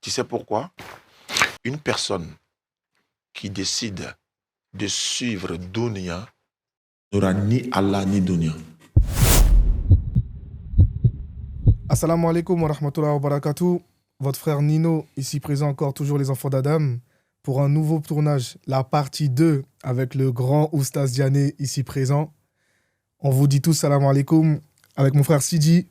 Tu sais pourquoi? Une personne qui décide de suivre Dunia n'aura ni Allah ni Dunia. Assalamu alaikum wa rahmatullahi wa barakatuh. Votre frère Nino, ici présent encore, toujours les enfants d'Adam, pour un nouveau tournage, la partie 2, avec le grand Oustaz Diané, ici présent. On vous dit tous salam alaikum, avec mon frère Sidi,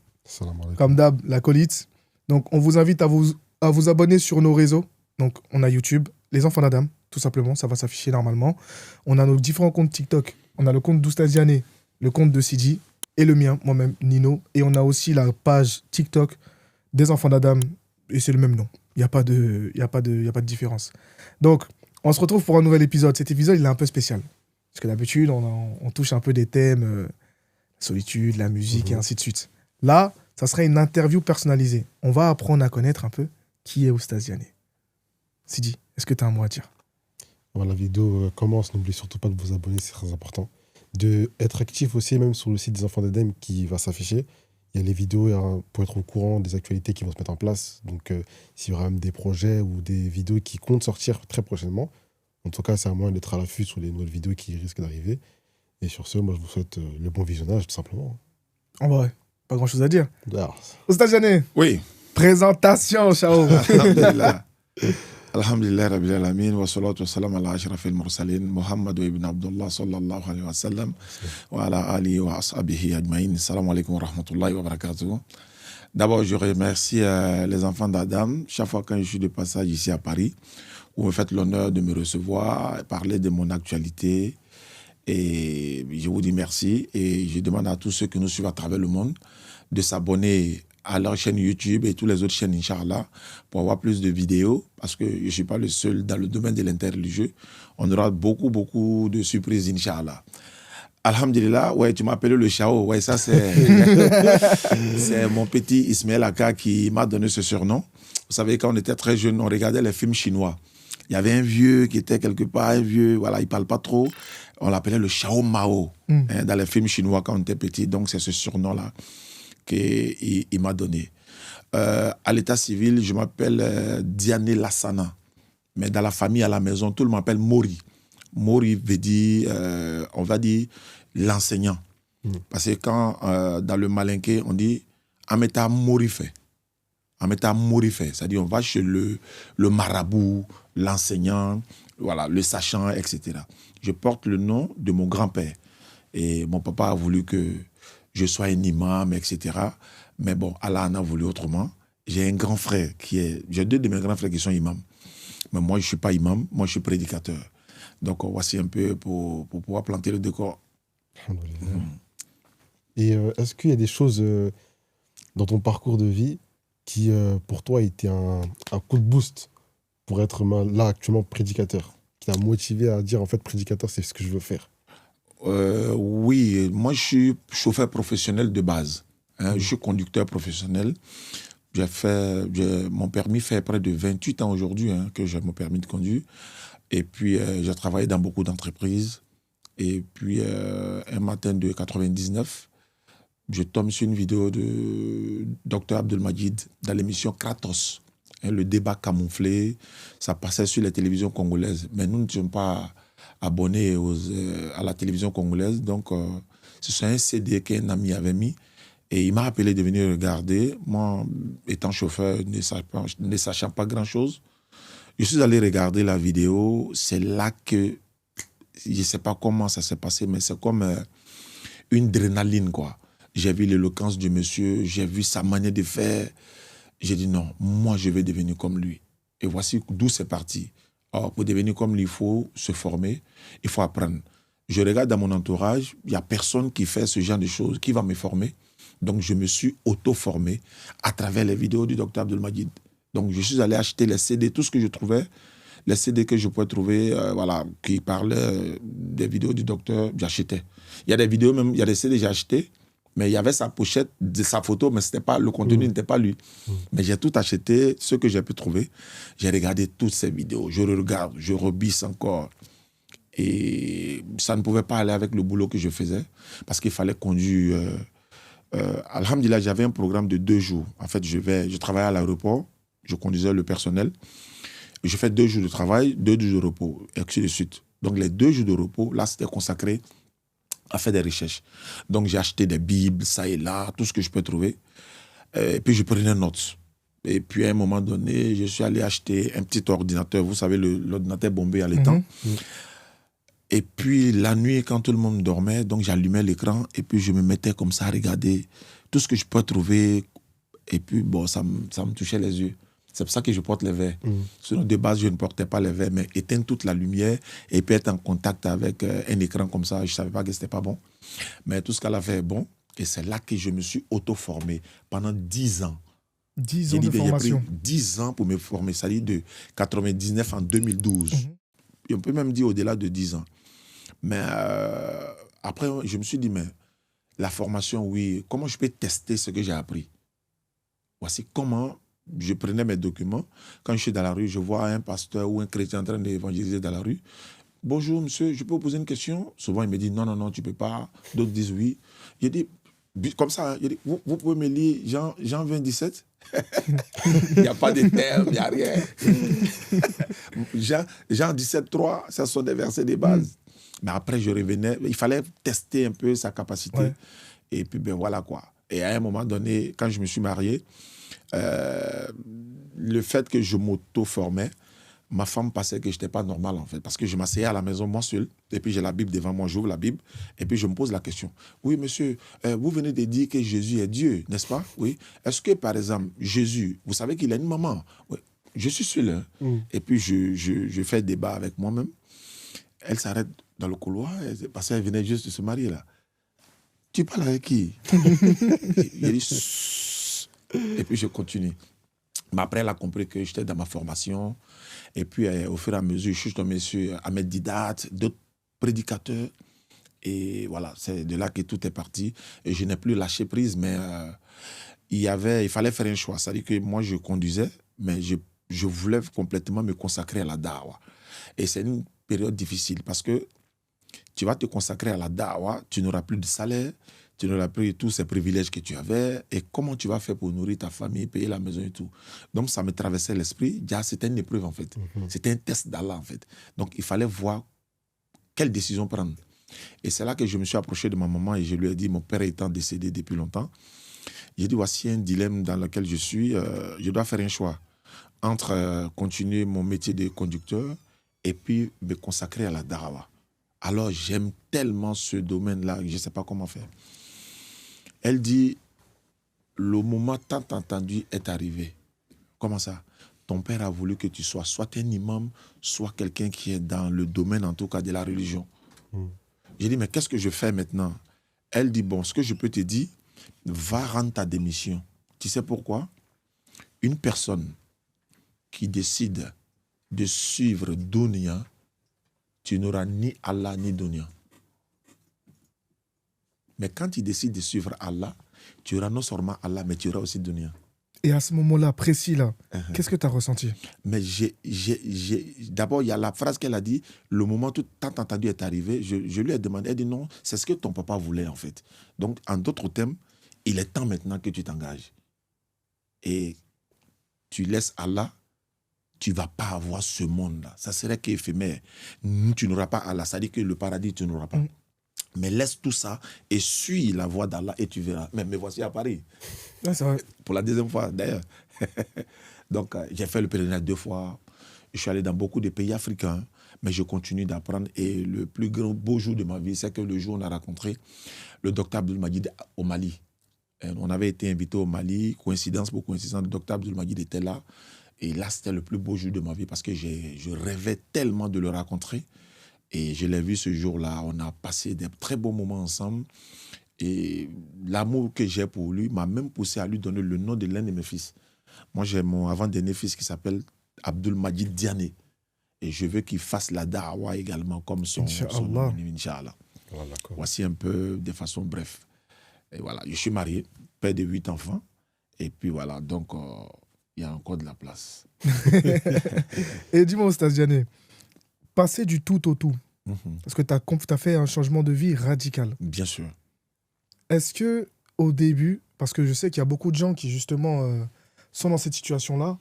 comme d'hab, l'acolyte. Donc, on vous invite à vous abonner sur nos réseaux. Donc, on a YouTube, les enfants d'Adam, tout simplement, ça va s'afficher normalement. On a nos différents comptes TikTok. On a le compte d'Oustaz Diané, le compte de Sidi, et le mien, moi-même, Nino. Et on a aussi la page TikTok des enfants d'Adam, et c'est le même nom. Il n'y a pas de différence. Donc, on se retrouve pour un nouvel épisode. Cet épisode, il est un peu spécial. Parce que d'habitude, on touche un peu des thèmes, la solitude, la musique, et ainsi de suite. Là, ça serait une interview personnalisée. On va apprendre à connaître un peu qui est Oustaz Diané. Sidi, est-ce que tu as un mot à dire? La vidéo commence. N'oubliez surtout pas de vous abonner, c'est très important. D'être actif aussi, même sur le site des enfants d'Adam qui va s'afficher. Il y a les vidéos pour être au courant des actualités qui vont se mettre en place. Donc, s'il y aura même des projets ou des vidéos qui comptent sortir très prochainement, en tout cas, c'est à moi d'être à l'affût sur les nouvelles vidéos qui risquent d'arriver. Et sur ce, moi, je vous souhaite le bon visionnage, tout simplement. En vrai, pas grand-chose à dire. Alors, Oustaz Diané, Oui. présentation, ciao. Alhamdulillah. Alhamdulillah Rabbil Alamin wa salatu wa salam ala ashrafil mursalin Muhammad ibn Abdullah sallallahu alayhi wa sallam wa ala alihi wa ashabihi ajma'in. Salam alaikum wa rahmatullahi wa barakatuh. D'abord, je remercie les enfants d'Adam. Chaque fois quand je suis de passage ici à Paris, vous me faites l'honneur de me recevoir, parler de mon actualité. Et je vous dis merci. Et je demande à tous ceux qui nous suivent à travers le monde de s'abonner à leur chaîne YouTube et toutes les autres chaînes, Inch'Allah, pour avoir plus de vidéos, parce que je ne suis pas le seul dans le domaine de l'interreligieux. On aura beaucoup de surprises, Inch'Allah. Alhamdulillah, ouais, tu m'as appelé le Chao. Ouais, ça, c'est c'est mon petit Ismaël Aka qui m'a donné ce surnom. Vous savez, quand on était très jeune, on regardait les films chinois. Il y avait un vieux qui était quelque part, un vieux, voilà, il ne parle pas trop. On l'appelait le Chao Mao dans les films chinois quand on était petit. Donc, c'est ce surnom-là qu'il m'a donné. À l'état civil, je m'appelle Diané Lassana. Mais dans la famille, à la maison, tout le monde m'appelle Mori. Mori veut dire, on va dire, l'enseignant. Parce que quand, dans le malinké, on dit Ameta Morife. Ameta Morife. C'est-à-dire, on va chez le marabout, l'enseignant, voilà, le sachant, etc. Je porte le nom de mon grand-père. Et mon papa a voulu que je sois un imam, etc. Mais bon, Allah en a voulu autrement. J'ai un grand frère j'ai deux de mes grands frères qui sont imams. Mais moi, je ne suis pas imam, moi, je suis prédicateur. Donc, voici un peu pour pouvoir planter le décor. Et est-ce qu'il y a des choses dans ton parcours de vie qui, pour toi, a été un coup de boost pour être là actuellement prédicateur, qui t'a motivé à dire, en fait, prédicateur, c'est ce que je veux faire? Oui, moi je suis chauffeur professionnel de base. Je suis conducteur professionnel. Mon permis fait près de 28 ans aujourd'hui que j'ai mon permis de conduire. Et puis j'ai travaillé dans beaucoup d'entreprises. Et puis un matin de 99, je tombe sur une vidéo de Dr Abdelmajid dans l'émission Kratos. Le débat camouflé, ça passait sur les télévisions congolaises. Mais nous ne sommes pas abonné à la télévision congolaise. Donc, c'est un CD qu'un ami avait mis et il m'a appelé de venir regarder. Moi, étant chauffeur, ne sachant pas grand-chose, je suis allé regarder la vidéo. C'est là que, je ne sais pas comment ça s'est passé, mais c'est comme une adrénaline, quoi. J'ai vu l'éloquence du monsieur, j'ai vu sa manière de faire. J'ai dit non, moi, je vais devenir comme lui. Et voici d'où c'est parti. Or, pour devenir comme lui, il faut se former, il faut apprendre. Je regarde dans mon entourage, il n'y a personne qui fait ce genre de choses, qui va me former. Donc, je me suis auto-formé à travers les vidéos du Dr Abdelmajid. Donc, je suis allé acheter les CD, tout ce que je trouvais, les CD que je pouvais trouver, voilà, qui parlaient des vidéos du docteur, j'achetais. Il y a des vidéos même, il y a des CD que j'ai achetés, mais il y avait sa pochette, de sa photo, mais c'était pas, le contenu n'était pas lui. Mais j'ai tout acheté, ce que j'ai pu trouver. J'ai regardé toutes ces vidéos. Je regarde, je rebisse encore. Et ça ne pouvait pas aller avec le boulot que je faisais, parce qu'il fallait conduire. Alhamdulillah, j'avais un programme de 2 jours. En fait, je travaillais à l'aéroport. je conduisais le personnel. Je fais 2 jours de travail, 2 jours de repos, et ainsi de suite. Donc les 2 jours de repos, là, c'était consacré à faire des recherches. Donc j'ai acheté des bibles, ça et là, tout ce que je peux trouver. Et puis je prenais notes. Et puis à un moment donné, je suis allé acheter un petit ordinateur. Vous savez, l'ordinateur Bombay à l'étang. Et puis la nuit, quand tout le monde dormait, donc j'allumais l'écran et puis je me mettais comme ça à regarder tout ce que je peux trouver. Et puis bon, ça me touchait les yeux. C'est pour ça que je porte les verres. Sinon, de base, je ne portais pas les verres, mais éteindre toute la lumière et puis être en contact avec un écran comme ça, je ne savais pas que ce n'était pas bon. Mais tout ce qu'elle a fait est bon. Et c'est là que je me suis auto-formé pendant 10 ans. 10 ans de formation. J'ai pris 10 ans pour me former, c'est-à-dire de 99 en 2012. Et on peut même dire au-delà de 10 ans. Mais après, je me suis dit, mais la formation, oui, comment je peux tester ce que j'ai appris? Voici comment je prenais mes documents. Quand je suis dans la rue, je vois un pasteur ou un chrétien en train d'évangéliser dans la rue. Bonjour, monsieur, je peux vous poser une question? Souvent, il me dit, non, tu ne peux pas. D'autres disent oui. Je dis, comme ça, je dis, vous pouvez me lire Jean 20, 17? Il n'y a pas de terme, il n'y a rien. Jean 17, 3, ça sont des versets de base. Mais après, je revenais. Il fallait tester un peu sa capacité. Ouais. Et puis, ben voilà quoi. Et à un moment donné, quand je me suis marié, le fait que je m'auto-formais, ma femme pensait que je n'étais pas normal en fait. Parce que je m'asseyais à la maison, moi seul, et puis j'ai la Bible devant moi, j'ouvre la Bible, et puis je me pose la question. Oui, monsieur, vous venez de dire que Jésus est Dieu, n'est-ce pas? Oui. Est-ce que, par exemple, Jésus, vous savez qu'il a une maman? Oui. Je suis seul. Hein? Et puis je fais débat avec moi-même. Elle s'arrête dans le couloir, parce qu'elle venait juste de se marier là. Tu parles avec qui? Il dit, et puis je continue. Mais après, elle a compris que j'étais dans ma formation. Et puis, au fur et à mesure, je suis tombé sur Ahmed Didat, d'autres prédicateurs. Et voilà, c'est de là que tout est parti. Et je n'ai plus lâché prise, mais il fallait faire un choix. C'est-à-dire que moi, je conduisais, mais je voulais complètement me consacrer à la dawa. Et c'est une période difficile parce que tu vas te consacrer à la dawa, tu n'auras plus de salaire, tu n'auras plus tous ces privilèges que tu avais. Et comment tu vas faire pour nourrir ta famille, payer la maison et tout? Donc, ça me traversait l'esprit. C'était une épreuve, en fait. C'était un test d'Allah, en fait. Donc, il fallait voir quelle décision prendre. Et c'est là que je me suis approché de ma maman et je lui ai dit, mon père étant décédé depuis longtemps, j'ai dit, voici un dilemme dans lequel je suis. Je dois faire un choix entre continuer mon métier de conducteur et puis me consacrer à la dawa. Alors, j'aime tellement ce domaine-là que je ne sais pas comment faire. Elle dit, le moment tant entendu est arrivé. Comment ça? Ton père a voulu que tu sois soit un imam, soit quelqu'un qui est dans le domaine, en tout cas, de la religion. J'ai dit, mais qu'est-ce que je fais maintenant? Elle dit, bon, ce que je peux te dire, va rendre ta démission. Tu sais pourquoi? Une personne qui décide de suivre Dunya, tu n'auras ni Allah ni Dunya. Mais quand tu décides de suivre Allah, tu auras non seulement Allah, mais tu auras aussi Dunya. Et à ce moment-là, précis là, qu'est-ce que tu as ressenti? Mais d'abord, il y a la phrase qu'elle a dit, le moment tout tant entendu est arrivé, je lui ai demandé, elle dit non, c'est ce que ton papa voulait en fait. Donc, en d'autres termes, il est temps maintenant que tu t'engages. Et tu laisses Allah, tu ne vas pas avoir ce monde-là. Ça serait qu'éphémère. Tu n'auras pas Allah, ça dit que le paradis, tu n'auras pas. Mais laisse tout ça et suis la voie d'Allah et tu verras. Mais me voici à Paris. Ouais, c'est vrai. Pour la deuxième fois, d'ailleurs. Donc, j'ai fait le pèlerinage 2 fois. Je suis allé dans beaucoup de pays africains. Mais je continue d'apprendre. Et le plus beau jour de ma vie, c'est que le jour où on a rencontré le docteur Abdul Majid au Mali. Et on avait été invité au Mali. Coïncidence pour coïncidence, le docteur Abdul Majid était là. Et là, c'était le plus beau jour de ma vie parce que je rêvais tellement de le rencontrer. Et je l'ai vu ce jour-là, on a passé des très beaux moments ensemble. Et l'amour que j'ai pour lui m'a même poussé à lui donner le nom de l'un de mes fils. Moi, j'ai mon avant-dernier fils qui s'appelle Abdul Majid Diané. Et je veux qu'il fasse la da'wa également comme son nom, Inch'Allah. Voilà, voici un peu de façon bref. Et voilà, je suis marié, père de 8 enfants. Et puis voilà, donc il y a encore de la place. Et dis-moi, Oustaz Diané, passer du tout au tout, parce que tu as fait un changement de vie radical. Bien sûr. Est-ce qu'au début, parce que je sais qu'il y a beaucoup de gens qui justement sont dans cette situation-là,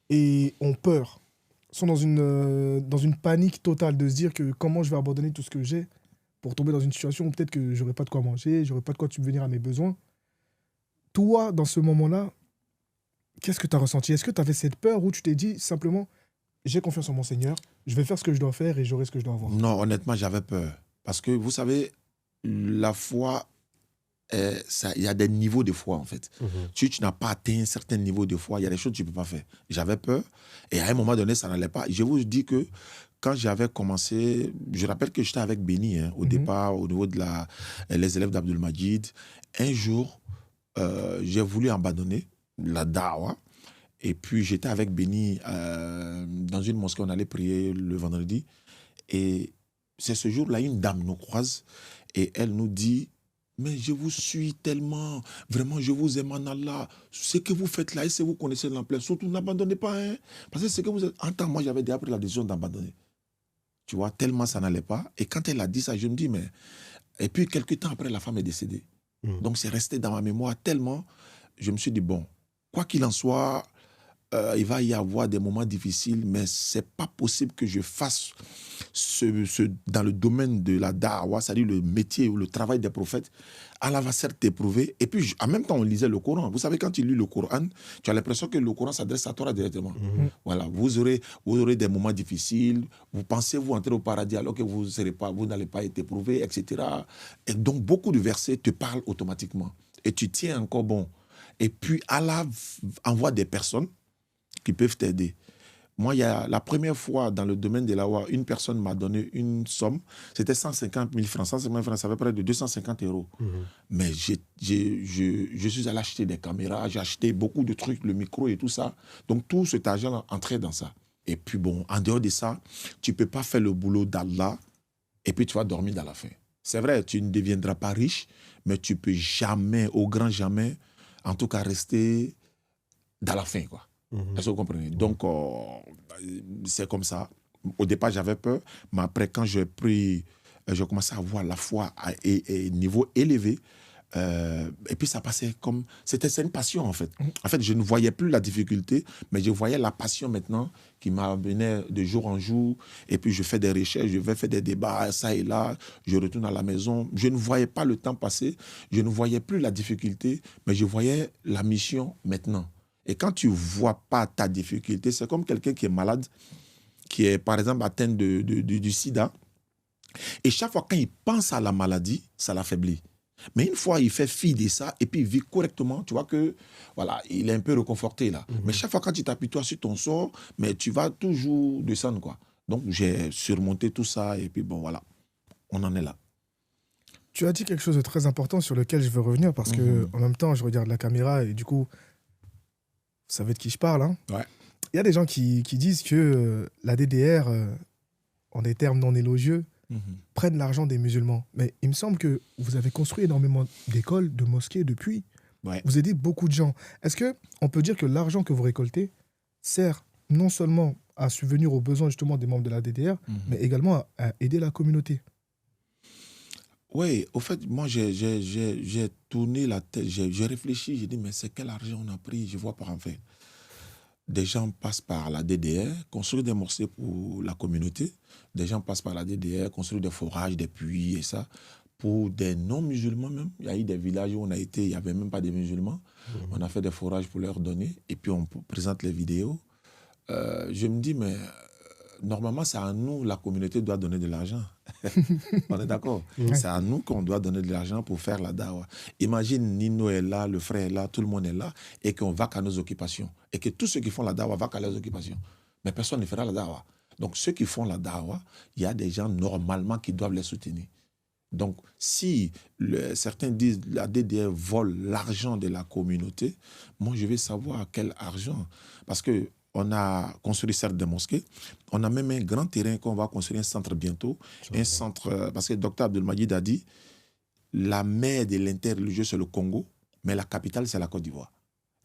et ont peur, sont dans une panique totale de se dire que comment je vais abandonner tout ce que j'ai pour tomber dans une situation où peut-être que j'aurai pas de quoi manger, j'aurai pas de quoi subvenir à mes besoins. Toi, dans ce moment-là, qu'est-ce que tu as ressenti? Est-ce que tu avais cette peur ou tu t'es dit simplement, j'ai confiance en mon Seigneur, je vais faire ce que je dois faire et j'aurai ce que je dois avoir? Non, honnêtement, j'avais peur. Parce que vous savez, la foi, il y a des niveaux de foi en fait. Si tu n'as pas atteint un certain niveau de foi, il y a des choses que tu ne peux pas faire. J'avais peur et à un moment donné, ça n'allait pas. Je vous dis que quand j'avais commencé, je rappelle que j'étais avec Béni au départ, au niveau de les élèves d'Abdul Majid. Un jour, j'ai voulu abandonner la dawa. Et puis j'étais avec Béni dans une mosquée, on allait prier le vendredi. Et c'est ce jour-là, une dame nous croise et elle nous dit: mais je vous suis tellement, vraiment, je vous aime en Allah. Ce que vous faites là, et si vous connaissez l'ampleur, surtout n'abandonnez pas. Hein, parce que ce que vous êtes. En temps, moi, j'avais déjà pris la décision d'abandonner. Tu vois, tellement ça n'allait pas. Et quand elle a dit ça, je me dis, mais. Et puis, quelques temps après, la femme est décédée. Donc, c'est resté dans ma mémoire tellement. Je me suis dit, bon, quoi qu'il en soit, il va y avoir des moments difficiles, mais c'est pas possible que je fasse dans le domaine de la da'wa, c'est-à-dire le métier ou le travail des prophètes. Allah va certes t'éprouver. Et puis, en même temps, on lisait le Coran. Vous savez, quand tu lis le Coran, tu as l'impression que le Coran s'adresse à toi directement. Voilà, vous aurez des moments difficiles. Vous pensez vous entrer au paradis alors que vous n'allez pas être éprouvé, etc. Et donc, beaucoup de versets te parlent automatiquement. Et tu tiens encore bon. Et puis, Allah envoie des personnes qui peuvent t'aider. Moi, il y a la première fois dans le domaine de la loi, une personne m'a donné une somme, c'était 150 000 francs. 150 000 francs, ça fait près de 250 €. Mais je suis allé acheter des caméras, j'ai acheté beaucoup de trucs, le micro et tout ça. Donc, tout cet argent entrait dans ça. Et puis, bon, en dehors de ça, tu ne peux pas faire le boulot d'Allah et puis tu vas dormir dans la faim. C'est vrai, tu ne deviendras pas riche, mais tu ne peux jamais, au grand jamais, en tout cas, rester dans la faim, quoi. Est-ce que vous comprenez? Donc, c'est comme ça. Au départ, j'avais peur, mais après, quand j'ai commencé à voir la foi à niveau élevé, et puis ça passait comme... C'est une passion, en fait. En fait, je ne voyais plus la difficulté, mais je voyais la passion maintenant qui m'amenait de jour en jour. Et puis, je fais des recherches, je vais faire des débats, ça et là. Je retourne à la maison. Je ne voyais pas le temps passer. Je ne voyais plus la difficulté, mais je voyais la mission maintenant. Et quand tu ne vois pas ta difficulté, c'est comme quelqu'un qui est malade, qui est par exemple atteint du sida. Et chaque fois quand il pense à la maladie, ça l'affaiblit. Mais une fois il fait fi de ça et puis il vit correctement, tu vois que voilà, il est un peu réconforté là. Mais chaque fois quand tu t'appuies toi sur ton sort, mais tu vas toujours descendre, quoi. Donc j'ai surmonté tout ça et puis bon voilà, on en est là. Tu as dit quelque chose de très important sur lequel je veux revenir parce que en même temps je regarde la caméra et du coup vous savez de qui je parle, hein. Ouais. Il y a des gens qui disent que la DDR, en des termes non élogieux, prennent l'argent des musulmans. Mais il me semble que vous avez construit énormément d'écoles, de mosquées depuis. Ouais. Vous aidez beaucoup de gens. Est-ce qu'on peut dire que l'argent que vous récoltez sert non seulement à subvenir aux besoins justement des membres de la DDR, mais également à aider la communauté? Oui, au fait, moi, j'ai tourné la tête, j'ai réfléchi, j'ai dit, mais c'est quel argent on a pris? Je ne vois pas en fait. Des gens passent par la DDR, construire des mosquées pour la communauté. Des gens passent par la DDR, construire des forages, des puits et ça. Pour des non-musulmans même, il y a eu des villages où on a été, il n'y avait même pas de musulmans. On a fait des forages pour leur donner et puis on présente les vidéos. Je me dis, mais normalement, c'est à nous, la communauté doit donner de l'argent. On est d'accord? C'est à nous qu'on doit donner de l'argent pour faire la dawa. Imagine, Nino est là, le frère est là, tout le monde est là, et qu'on va qu'à nos occupations. Et que tous ceux qui font la dawa vont qu'à leurs occupations. Mais personne ne fera la dawa. Donc, ceux qui font la dawa, il y a des gens normalement qui doivent les soutenir. Donc, si certains disent que la DDR vole l'argent de la communauté, moi, je vais savoir quel argent. Parce que on a construit certes des mosquées. On a même un grand terrain qu'on va construire un centre bientôt. Un centre, parce que le docteur Abdul Majid a dit, la mère de l'interreligieux, c'est le Congo, mais la capitale, c'est la Côte d'Ivoire.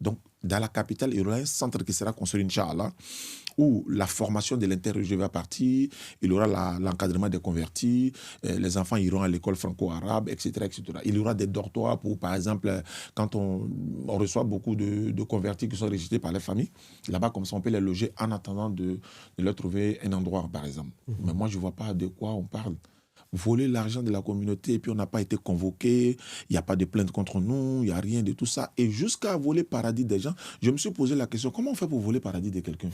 Donc, dans la capitale, il y aura un centre qui sera construit, Inch'Allah, où la formation de l'interreligieux va partir, il y aura l'encadrement des convertis, les enfants iront à l'école franco-arabe, etc., etc. Il y aura des dortoirs pour, par exemple, quand on reçoit beaucoup de convertis qui sont rejetés par les familles, là-bas, comme ça, on peut les loger en attendant de leur trouver un endroit, par exemple. Mais moi, je ne vois pas de quoi on parle. Voler l'argent de la communauté et puis on n'a pas été convoqué, il n'y a pas de plainte contre nous, il n'y a rien de tout ça. Et jusqu'à voler le paradis des gens, je me suis posé la question, comment on fait pour voler le paradis de quelqu'un?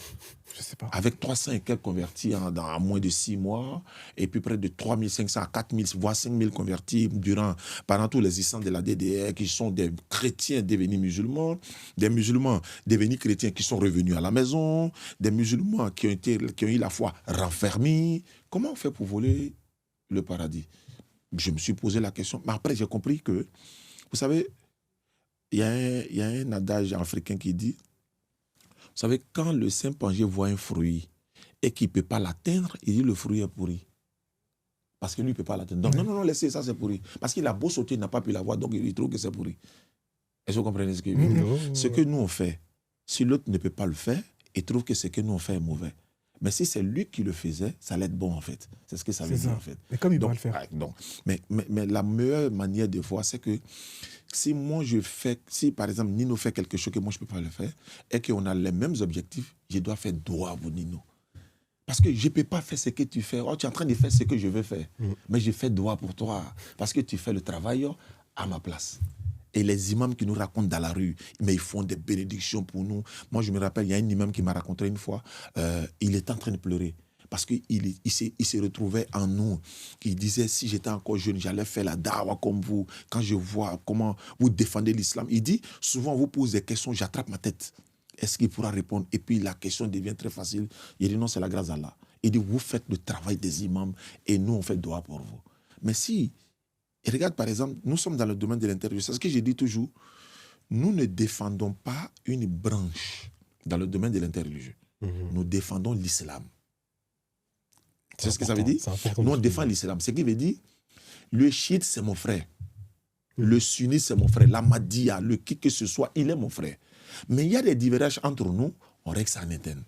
Je sais pas. Avec 300 et quelques convertis dans moins de 6 mois, et puis près de 3500 à 4000, voire 5000 convertis pendant tous les instants de la DDR, qui sont des chrétiens devenus musulmans, des musulmans devenus chrétiens qui sont revenus à la maison, des musulmans qui ont eu la foi renfermée. Comment on fait pour voler le paradis? Je me suis posé la question, mais après j'ai compris que, vous savez, il y a un adage africain qui dit, vous savez, quand le chimpanzé voit un fruit et qu'il ne peut pas l'atteindre, il dit le fruit est pourri. Parce que lui, il ne peut pas l'atteindre. Donc, non, laissez ça, c'est pourri. Parce qu'il a beau sauter, il n'a pas pu l'avoir, donc il trouve que c'est pourri. Est-ce que vous comprenez ce que je veux dire? Ce que nous on fait, si l'autre ne peut pas le faire, il trouve que ce que nous on fait est mauvais. Mais si c'est lui qui le faisait, ça allait être bon en fait. C'est ce que ça veut dire en fait. Mais comme il va le faire. Donc, mais la meilleure manière de voir, c'est que si moi je fais, si par exemple Nino fait quelque chose que moi je ne peux pas le faire, et qu'on a les mêmes objectifs, je dois faire droit pour Nino. Parce que je ne peux pas faire ce que tu fais. Oh, tu es en train de faire ce que je veux faire. Mais je fais droit pour toi. Parce que tu fais le travail à ma place. Et les imams qui nous racontent dans la rue, mais ils font des bénédictions pour nous. Moi, je me rappelle, il y a un imam qui m'a raconté une fois, il était en train de pleurer. Parce qu'il se retrouvait en nous. Il disait, si j'étais encore jeune, j'allais faire la dawa comme vous. Quand je vois comment vous défendez l'islam, il dit, souvent on vous pose des questions, j'attrape ma tête. Est-ce qu'il pourra répondre? Et puis la question devient très facile. Il dit, non, c'est la grâce d'Allah. Il dit, vous faites le travail des imams et nous, on fait doigt pour vous. Mais si... Et regarde, par exemple, nous sommes dans le domaine de l'interreligieux. C'est ce que je dis toujours. Nous ne défendons pas une branche dans le domaine de l'interreligieux. Nous défendons l'islam. C'est ce que ça veut dire? Nous, on défend l'islam. Ce qui veut dire, le chiite, c'est mon frère. Le sunnite, c'est mon frère. L'ahmadiyya, le qui que ce soit, il est mon frère. Mais il y a des divergences entre nous, on règle ça en interne.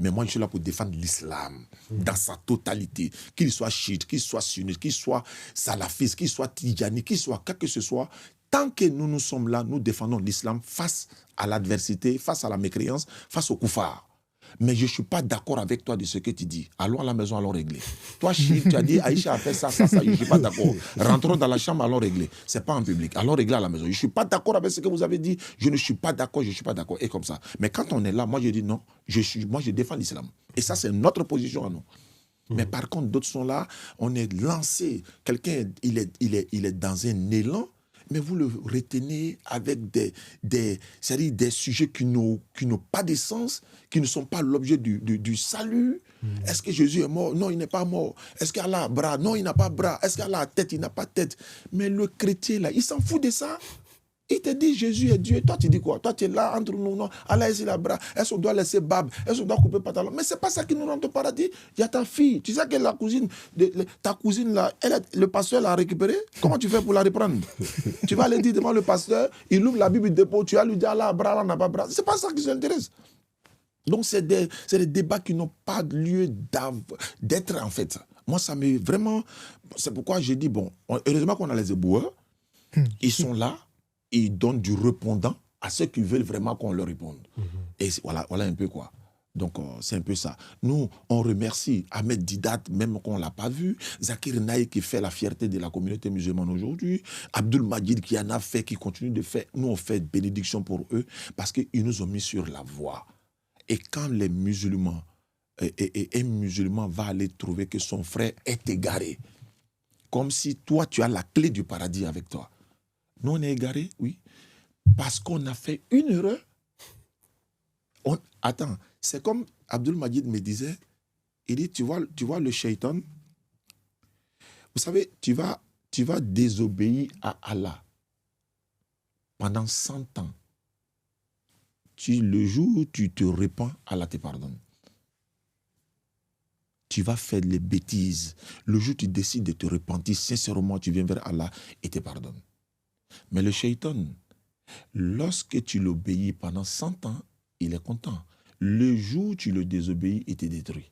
Mais moi, je suis là pour défendre l'islam dans sa totalité. Qu'il soit chiite, qu'il soit sunnite, qu'il soit salafiste, qu'il soit tidjani, qu'il soit quoi que ce soit. Tant que nous sommes là, nous défendons l'islam face à l'adversité, face à la mécréance, face au koufar. Mais je ne suis pas d'accord avec toi de ce que tu dis. Allons à la maison, allons régler. Toi, chiite, tu as dit, Aïcha a fait ça, je ne suis pas d'accord. Rentrons dans la chambre, allons régler. Ce n'est pas en public. Allons régler à la maison. Je ne suis pas d'accord avec ce que vous avez dit. Je ne suis pas d'accord, je ne suis pas d'accord. Et comme ça. Mais quand on est là, moi, je dis non. Moi, je défends l'islam. Et ça, c'est notre position à nous. Mais par contre, d'autres sont là. On est lancé. Quelqu'un, il est dans un élan. Mais vous le retenez avec c'est-à-dire des sujets qui n'ont pas de sens, qui ne sont pas l'objet du salut. Est-ce que Jésus est mort? Non, il n'est pas mort. Est-ce qu'Allah a bras? Non, il n'a pas bras. Est-ce qu'Allah a tête? Il n'a pas tête. Mais le chrétien, là, il s'en fout de ça. Il te dit Jésus est Dieu. Toi, tu dis quoi? Toi, tu es là entre nous. Non. Allah est la bras. Est-ce qu'on doit laisser barbe? Est-ce qu'on doit couper pantalon? Mais ce n'est pas ça qui nous rentre au paradis. Il y a ta fille. Tu sais que ta cousine, là, le pasteur l'a récupérée. Comment tu fais pour la reprendre? Tu vas aller dire devant le pasteur, il ouvre la Bible de dépôt, tu vas lui dire Allah, bras, Allah n'a pas bras. Ce n'est pas ça qui s'intéresse. Donc, c'est des débats qui n'ont pas lieu d'être, en fait. Moi, ça me vraiment... C'est pourquoi j'ai dit, bon, heureusement qu'on a les éboueurs. Ils sont là. Ils donnent du répondant à ceux qui veulent vraiment qu'on leur réponde. Et voilà un peu quoi. Donc, c'est un peu ça. Nous, on remercie Ahmed Didat, même qu'on ne l'a pas vu. Zakir Naïk qui fait la fierté de la communauté musulmane aujourd'hui. Abdul Majid qui en a fait, qui continue de faire. Nous, on fait bénédiction pour eux parce qu'ils nous ont mis sur la voie. Et quand les musulmans, et un musulman va aller trouver que son frère est égaré, comme si toi, tu as la clé du paradis avec toi. Nous, on est égarés, oui, parce qu'on a fait une erreur. Attends, c'est comme Abdul Majid me disait, il dit, tu vois le shaitan, vous savez, tu vas désobéir à Allah pendant 100 ans. Le jour où tu te répands, Allah te pardonne. Tu vas faire les bêtises. Le jour où tu décides de te repentir, sincèrement, tu viens vers Allah et te pardonne. Mais le shaitan, Lorsque tu l'obéis pendant 100 ans, il est content. Le jour où tu le désobéis, il te détruit.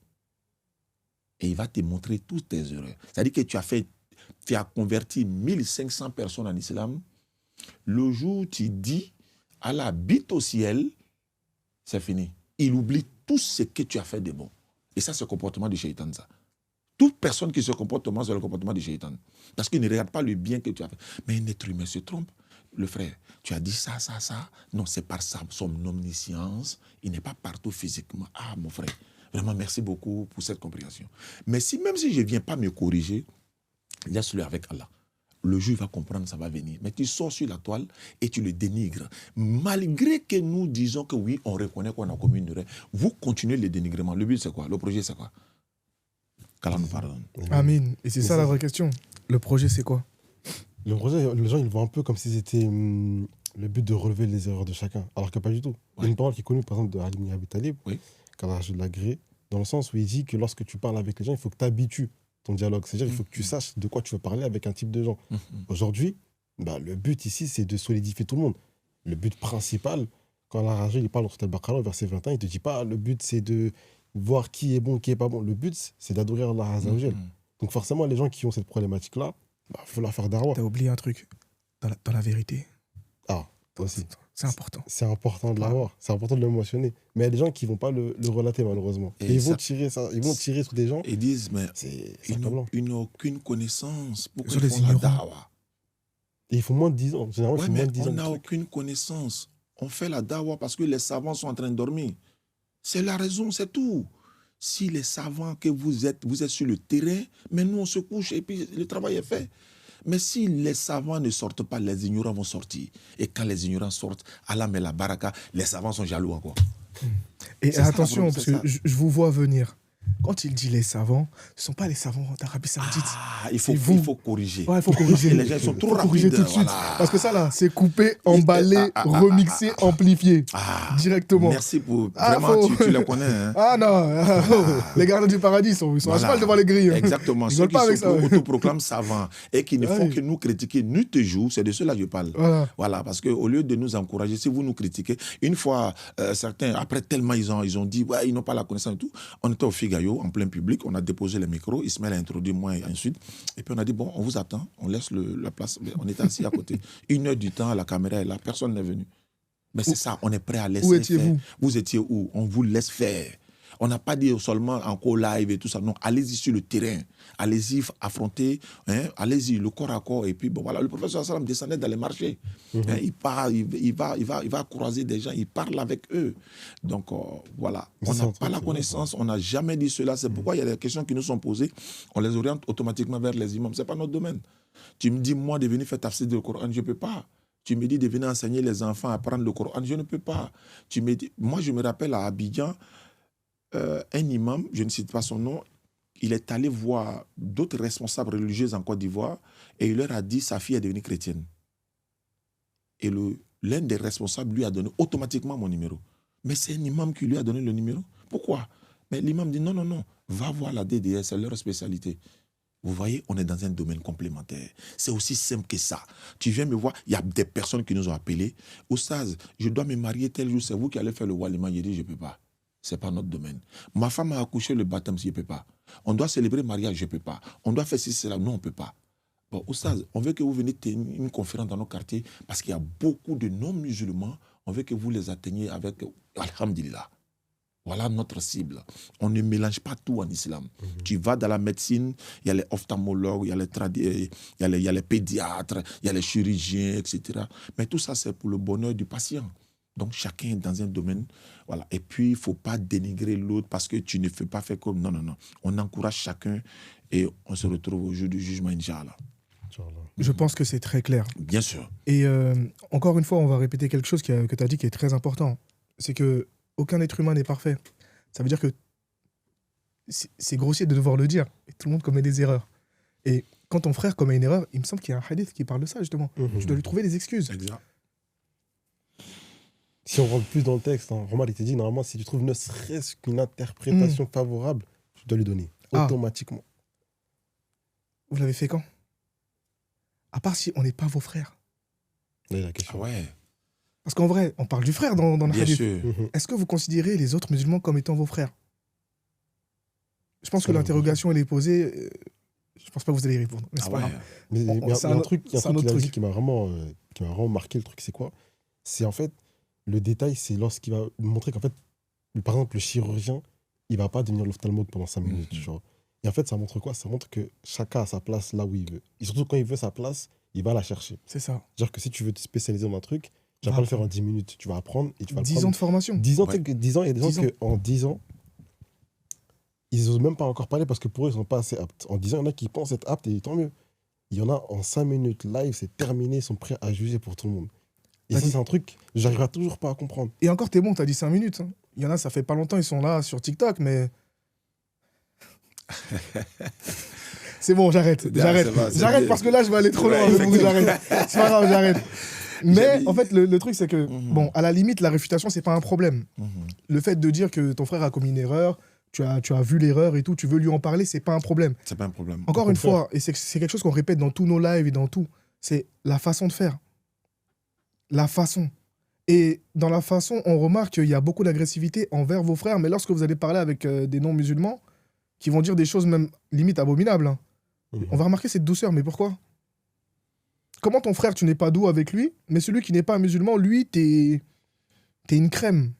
Et il va te montrer toutes tes erreurs. C'est-à-dire que tu as converti 1500 personnes en islam. Le jour où tu dis Allah habite au ciel, c'est fini. Il oublie tout ce que tu as fait de bon. Et ça, c'est le comportement du shaitan, ça. Toute personne qui se comporte mal, c'est le comportement du shaitan. Parce qu'il ne regarde pas le bien que tu as fait. Mais un être humain se trompe. Le frère, tu as dit ça. Non, c'est par son omniscience. Il n'est pas partout physiquement. Ah, mon frère, vraiment, merci beaucoup pour cette compréhension. Mais même si je ne viens pas me corriger, laisse-le avec Allah. Le jour, il va comprendre, ça va venir. Mais tu sors sur la toile et tu le dénigres. Malgré que nous disons que oui, on reconnaît qu'on a commis une erreur, vous continuez le dénigrement. Le but, c'est quoi? Le projet, c'est quoi? Qu'Allah nous pardonne. Amin. Et c'est ça la vraie question. Le projet, c'est quoi? Le projet, les gens, ils le voient un peu comme si c'était le but de relever les erreurs de chacun. Alors que pas du tout. Il y a une parole qui est connue, par exemple, de Ali ibn Abi Talib, qu'Allah l'a gré, dans le sens où il dit que lorsque tu parles avec les gens, il faut que tu habitues ton dialogue. C'est-à-dire qu'il faut que tu saches de quoi tu veux parler avec un type de gens. Aujourd'hui, le but ici, c'est de solidifier tout le monde. Le but principal, quand Allah Rajil, il parle dans Sourate Al-Baqarah, verset 21, il ne te dit pas le but, c'est de voir qui est bon, qui n'est pas bon. Le but, c'est d'adorer Allah Azza wa Jal. Donc forcément, les gens qui ont cette problématique-là, faut leur faire darwa. T'as oublié un truc. Dans la vérité. Ah, aussi. C'est important. C'est important de l'avoir. C'est important de l'émotionner. Mais il y a des gens qui ne vont pas le relater, malheureusement. Et ils vont tirer ça. Ils vont tirer sur des gens. Ils disent, mais ils n'ont aucune connaissance. Pourquoi ils font la dawa? Et ils font moins de 10 ans. Généralement, mais moins de 10 ans on n'a aucune connaissance. On fait la dawa parce que les savants sont en train de dormir. C'est la raison, c'est tout. Si les savants que vous êtes sur le terrain, mais nous, on se couche et puis le travail est fait. Mais si les savants ne sortent pas, les ignorants vont sortir. Et quand les ignorants sortent, Allah met la baraka, les savants sont jaloux encore. Et attention, parce que je vous vois venir. Quand il dit les savants, ce ne sont pas les savants d'Arabie Saoudite. Ah, il faut corriger. Ouais, il faut corriger. Les gens sont trop rapides. Corriger tout de suite. Voilà. Parce que ça, là, c'est coupé, emballé, remixé, amplifié. Directement. Merci pour... Vraiment, tu le connais. Hein. Ah non, les gardiens du paradis, ils sont à cheval devant les grilles. Exactement. Ceux qui autoproclament savants et qui ne font que nous critiquer nuit et jour, c'est de cela que je parle. Voilà, parce qu'au lieu de nous encourager, si vous nous critiquez, une fois, certains, après tellement ils ont dit, ouais, ils n'ont pas la connaissance et tout, on était au Figaro, en plein public, on a déposé les micros, Ismaël a introduit moi et ensuite, et puis on a dit, bon, on vous attend, on laisse la place, mais on était assis à côté. 1 heure du temps, la caméra est là, personne n'est venu. Mais c'est ça, on est prêt à laisser faire. Vous étiez où? On vous laisse faire. On n'a pas dit seulement en co-live et tout ça. Non, allez-y sur le terrain. Allez-y affronter. Hein, allez-y, le corps à corps. Et puis, bon, voilà, le professeur Salam descendait dans les marchés. Hein, il va croiser des gens. Il parle avec eux. Donc, voilà. On n'a pas la connaissance. On n'a jamais dit cela. C'est pourquoi il y a des questions qui nous sont posées. On les oriente automatiquement vers les imams. Ce n'est pas notre domaine. Tu me dis, moi, de venir faire tafsir du Coran, je ne peux pas. Tu me dis de venir enseigner les enfants à apprendre le Coran, je ne peux pas. Tu me dis, moi, je me rappelle à Abidjan, un imam, je ne cite pas son nom, il est allé voir d'autres responsables religieux en Côte d'Ivoire et il leur a dit sa fille est devenue chrétienne. Et l'un des responsables lui a donné automatiquement mon numéro. Mais c'est un imam qui lui a donné le numéro. Pourquoi? Mais l'imam dit non, va voir la DDS, c'est leur spécialité. Vous voyez, on est dans un domaine complémentaire. C'est aussi simple que ça. Tu viens me voir, il y a des personnes qui nous ont appelés. Oustaz, je dois me marier tel jour, c'est vous qui allez faire le walima. J'ai dit, je ne peux pas. Ce n'est pas notre domaine. Ma femme a accouché le baptême, je ne peux pas. On doit célébrer le mariage, je ne peux pas. On doit faire ceci, cela, non, on ne peut pas. Bon, Oustaz, on veut que vous veniez tenir une conférence dans nos quartiers parce qu'il y a beaucoup de non-musulmans. On veut que vous les atteigniez avec Alhamdulillah. Voilà notre cible. On ne mélange pas tout en islam. Tu vas dans la médecine, il y a les ophtalmologues, il y a les pédiatres, il y a les chirurgiens, etc. Mais tout ça, c'est pour le bonheur du patient. Donc, chacun est dans un domaine. Voilà. Et puis, il ne faut pas dénigrer l'autre parce que tu ne fais pas faire comme... Non. On encourage chacun et on se retrouve au jour du jugement, Inch'Allah. Je pense que c'est très clair. Bien sûr. Et encore une fois, on va répéter quelque chose que tu as dit qui est très important. C'est qu'aucun être humain n'est parfait. Ça veut dire que c'est grossier de devoir le dire. Et tout le monde commet des erreurs. Et quand ton frère commet une erreur, il me semble qu'il y a un hadith qui parle de ça, justement. Tu dois lui trouver des excuses. Exact. Si on rentre plus dans le texte, Omar, il te dit, normalement, si tu trouves ne serait-ce qu'une interprétation favorable, tu dois lui donner, automatiquement. Vous l'avez fait quand? À part si on n'est pas vos frères. Là, la question. Ah ouais. Parce qu'en vrai, on parle du frère dans le Bien hadith. sûr. Est-ce que vous considérez les autres musulmans comme étant vos frères? Je pense Ça, que l'interrogation, elle est posée. Je pense pas que vous allez y répondre. Mais c'est Ah pas ouais. grave. Mais il y a c'est un un truc, il y a un c'est un truc qu'il autre a dit truc. qui m'a vraiment marqué, le truc, c'est quoi? C'est en fait, le détail, c'est lorsqu'il va montrer qu'en fait, par exemple, le chirurgien, il va pas devenir l'ophtalmologue pendant 5 minutes, tu vois. Et en fait, ça montre quoi? Ça montre que chacun a sa place là où il veut. Et surtout, quand il veut sa place, il va la chercher. C'est ça. C'est-à-dire que si tu veux te spécialiser dans un truc, tu vas Va pas le faire en apprendre. 10 minutes. Tu vas apprendre et tu vas le 10 prendre. ans de formation. 10 ans, Ouais. tu sais que 10 ans, il y a des 10 gens ans. qu'en 10 ans, ils osent même pas encore parler parce que pour eux, ils sont pas assez aptes. En 10 ans, il y en a qui pensent être aptes et tant mieux. Il y en a en 5 minutes live, c'est terminé, ils sont prêts à juger pour tout le monde. Et ça, Vas-y. c'est un truc que j'arriverai toujours pas à comprendre. Et encore, t'es bon, t'as dit 5 minutes. Hein. Il y en a, ça fait pas longtemps, ils sont là sur TikTok, mais. C'est bon, j'arrête. Ah, J'arrête. c'est bon, c'est J'arrête bien. parce que là, je vais aller trop loin Ouais, avec vous. J'arrête. C'est pas grave, j'arrête. Mais J'ai- en fait, le truc, c'est que, Mhm. bon, à la limite, la réfutation, c'est pas un problème. Mhm. Le fait de dire que ton frère a commis une erreur, tu as vu l'erreur et tout, tu veux lui en parler, c'est pas un problème. C'est pas un problème. Encore Au une contraire. fois, et c'est quelque chose qu'on répète dans tous nos lives et dans tout, c'est la façon de faire. La façon. Et dans la façon, on remarque qu'il y a beaucoup d'agressivité envers vos frères, mais lorsque vous allez parler avec des non-musulmans, qui vont dire des choses même limite abominables, hein, on va remarquer cette douceur. Mais pourquoi? Comment ton frère, tu n'es pas doux avec lui, mais celui qui n'est pas musulman, lui, t'es une crème.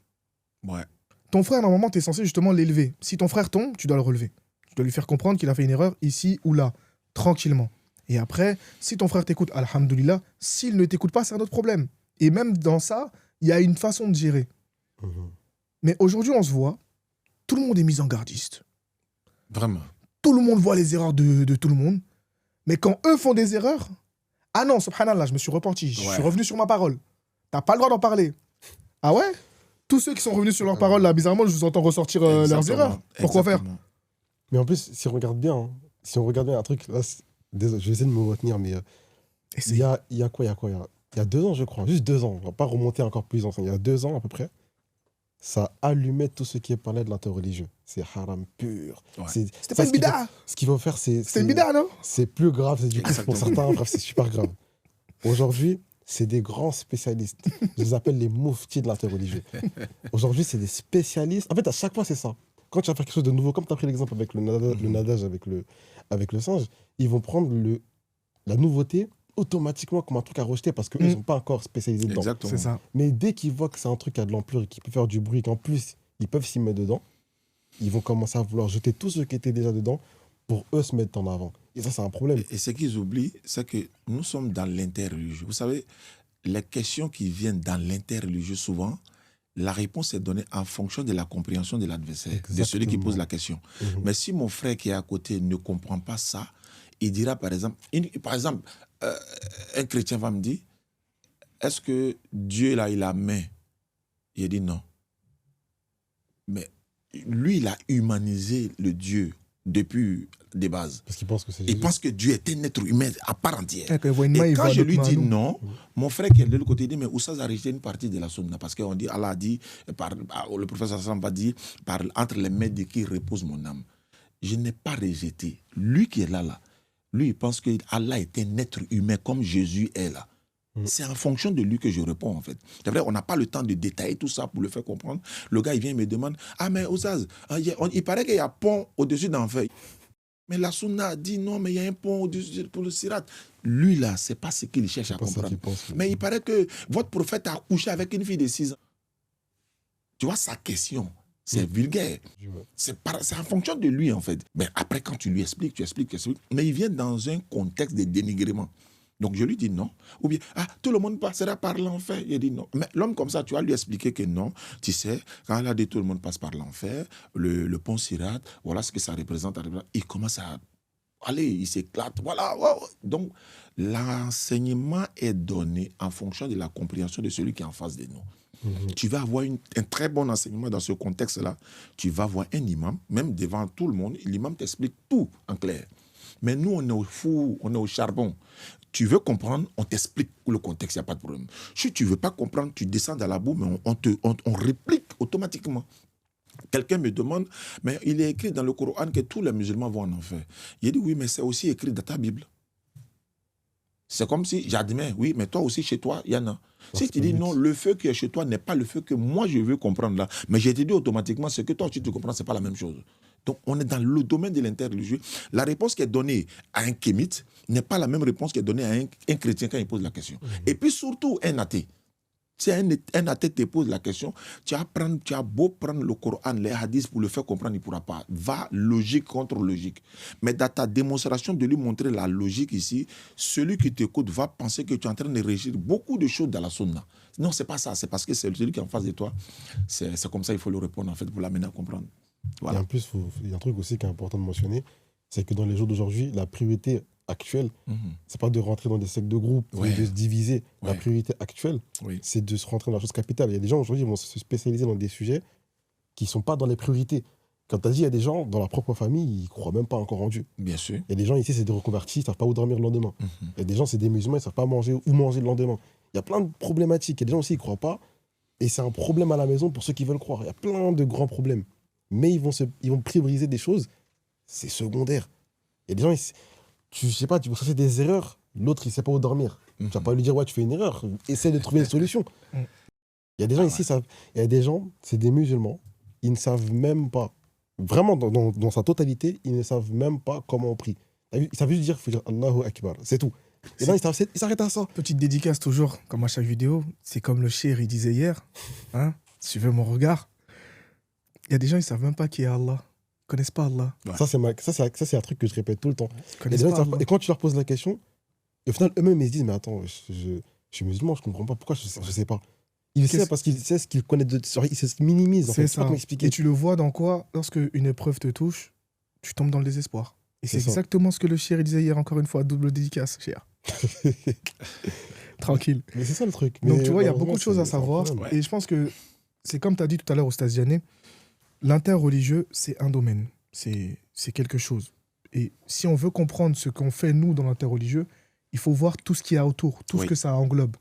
Ouais. Ton frère, normalement, tu es censé justement l'élever. Si ton frère tombe, tu dois le relever. Tu dois lui faire comprendre qu'il a fait une erreur ici ou là, tranquillement. Et après, si ton frère t'écoute, alhamdoulilah. S'il ne t'écoute pas, c'est un autre problème. Et même dans ça, il y a une façon de gérer. Mhm. Mais aujourd'hui, on se voit, tout le monde est mis en gardiste. Vraiment. Tout le monde voit les erreurs de tout le monde. Mais quand eux font des erreurs, ah non, subhanallah, je me suis repenti. Je Ouais. suis revenu sur ma parole. T'as pas le droit d'en parler. Ah ouais? Tous ceux qui sont revenus sur leur parole, là, bizarrement, je vous entends ressortir leurs Exactement. erreurs. Pourquoi faire? Exactement. Mais en plus, si on regarde bien, hein, si on regarde bien un truc, là, désolé, je vais essayer de me retenir, mais il y a quoi? Il y a 2 ans, je crois, juste 2 ans, on va pas remonter encore plus ancien, il y a 2 ans à peu près, ça allumait tout ce qui est parlait de l'interreligieux. C'est haram pur. Ouais. C'est- C'était ça, pas une bida. Ce qu'il faut faire, C'était une bida, non? c'est plus grave, c'est du coup pour Exactement. certains, bref, c'est super grave. Aujourd'hui, c'est des grands spécialistes. Je les appelle les mouftis de l'interreligieux. Aujourd'hui, c'est des spécialistes. En fait, à chaque fois, c'est ça. Quand tu vas faire quelque chose de nouveau, comme tu as pris l'exemple avec le nadage avec le singe, ils vont prendre la nouveauté automatiquement comme un truc à rejeter parce qu'eux, ils ne sont pas encore spécialisés dedans. Exactement. C'est ça. Mais dès qu'ils voient que c'est un truc qui a de l'ampleur et qui peut faire du bruit, qu'en plus, ils peuvent s'y mettre dedans, ils vont commencer à vouloir jeter tous ceux qui étaient déjà dedans pour eux se mettre en avant. Et ça, c'est un problème. Et ce qu'ils oublient, c'est que nous sommes dans l'interreligieux. Vous savez, les questions qui viennent dans l'interreligieux, souvent, la réponse est donnée en fonction de la compréhension de l'adversaire, de celui qui Exactement. pose la question. Mhm. Mais si mon frère qui est à côté ne comprend pas ça, il dira par exemple, un chrétien va me dire, est-ce que Dieu là, il a main? Il dit non. Mais lui, il a humanisé le Dieu depuis des bases. Parce qu'ils pensent que c'est Il Jésus. pense que Dieu est un être humain à part entière. Quand il voit une main, Et il quand voit je l'autre lui main à dis nous. non, mon frère qui est de l'autre côté dit mais Oussaz a rejeté une partie de la sunna parce qu'on dit Allah a dit le professeur Hassan va dire entre les mains de qui repose mon âme. Je n'ai pas rejeté. Lui qui est là, lui il pense que Allah est un être humain comme Jésus est là. C'est en fonction de lui que je réponds en fait. C'est vrai, on n'a pas le temps de détailler tout ça pour le faire comprendre. Le gars il vient et me demande ah mais Oussaz, il paraît qu'il y a pont au-dessus d'enfer. Mais la sunna a dit non, mais il y a un pont au-dessus pour le sirat. Lui, là, c'est pas ce qu'il cherche à C'est pas ça comprendre. qu'ils pensent. Mais il paraît que votre prophète a couché avec une fille de 6 ans. Tu vois, sa question, c'est vulgaire. Ouais. C'est en fonction de lui, en fait. Mais après, quand tu lui expliques, tu expliques. Mais il vient dans un contexte de dénigrement. Donc, je lui dis non. Ou bien, tout le monde passera par l'enfer. Il dit non. Mais l'homme comme ça, tu vas lui expliquer que non. Tu sais, quand il a dit tout le monde passe par l'enfer, le pont Sirat, voilà ce que ça représente. Il commence à aller, il s'éclate. Voilà. Donc, l'enseignement est donné en fonction de la compréhension de celui qui est en face de nous. Tu vas avoir un très bon enseignement dans ce contexte-là. Tu vas voir un imam, même devant tout le monde, l'imam t'explique tout en clair. Mais nous, on est au four, on est au charbon. Tu veux comprendre, on t'explique le contexte, il n'y a pas de problème. Si tu ne veux pas comprendre, tu descends dans la boue, mais on réplique automatiquement. Quelqu'un me demande, mais il est écrit dans le Coran que tous les musulmans vont en enfer. Il dit oui, mais c'est aussi écrit dans ta Bible. C'est comme si j'admets, oui, mais toi aussi, chez toi, il y en a. Si c'est tu pas dis le non, but. le feu qui est chez toi n'est pas le feu que moi je veux comprendre là, mais j'ai dit automatiquement, ce que toi tu te comprends, ce n'est pas la même chose. Donc on est dans le domaine de l'interreligieux. La réponse qui est donnée à un kémite n'est pas la même réponse qui est donnée à un chrétien quand il pose la question. Et puis surtout un athée. Si un athée te pose la question, tu as beau prendre le Coran, les hadiths pour le faire comprendre, il ne pourra pas. Va logique contre logique. Mais dans ta démonstration de lui montrer la logique ici, celui qui t'écoute va penser que tu es en train de régir beaucoup de choses dans la sunna. Non, ce n'est pas ça. C'est parce que c'est celui qui est en face de toi. C'est comme ça qu'il faut lui répondre, en fait, pour l'amener à comprendre. Voilà. Et en plus, il y a un truc aussi qui est important de mentionner, c'est que dans les jours d'aujourd'hui, la priorité actuelle, c'est pas de rentrer dans des sectes de groupes, Ouais. de se diviser. La Ouais. priorité actuelle, Oui. c'est de se rentrer dans la chose capitale. Il y a des gens aujourd'hui qui vont se spécialiser dans des sujets qui ne sont pas dans les priorités. Comme tu as dit, il y a des gens dans leur propre famille, ils ne croient même pas encore en Dieu. Bien sûr. Il y a des gens ici, c'est des reconvertis, ils ne savent pas où dormir le lendemain. Il y a des gens, c'est des musulmans, ils ne savent pas manger où manger le lendemain. Il y a plein de problématiques. Il y a des gens aussi, ils ne croient pas. Et c'est un problème à la maison pour ceux qui veulent croire. Il y a plein de grands problèmes. Mais ils vont prioriser des choses, c'est secondaire. Il y a des gens, je sais pas, tu vas chercher des erreurs, l'autre, il ne sait pas où dormir. Tu vas pas lui dire, ouais, tu fais une erreur, essaie de trouver une solution. Il y a des gens ici, il y a des gens, c'est des musulmans, ils ne savent même pas, vraiment dans sa totalité, ils ne savent même pas comment on prie. Ils savent juste dire, il faut dire Allahu Akbar, c'est tout. Et là, ils s'arrêtent à ça. Petite dédicace toujours, comme à chaque vidéo. C'est comme le Cheikh, il disait hier. Hein, suivez mon regard. Il y a des gens, ils ne savent même pas qui est Allah. Ils ne connaissent pas Allah. Ouais. Ça, c'est un truc que je répète tout le temps. Ils ne Et, les connaissent gens, pas Allah. et quand tu leur poses la question, au final, eux-mêmes, ils se disent, mais attends, je suis musulman, je comprends pas pourquoi je sais pas. Il sait parce qu'il sait ce qu'il connaît, il se minimise. En fait. C'est Je sais pas ça. comment expliquer. Et tu le vois dans quoi? Lorsque une épreuve te touche, tu tombes dans le désespoir. Et c'est C'est ça. exactement ce que le Cheikh disait hier, encore une fois, double dédicace, Cheikh. Tranquille. Mais c'est ça le truc. Donc Mais tu vois, il y a malheureusement, beaucoup de choses à c'est un savoir. problème. Et je pense que c'est comme tu as dit tout à l'heure au Stasiané, l'interreligieux, c'est un domaine. C'est quelque chose. Et si on veut comprendre ce qu'on fait, nous, dans l'interreligieux, il faut voir tout ce qu'il y a autour, tout ce que ça englobe.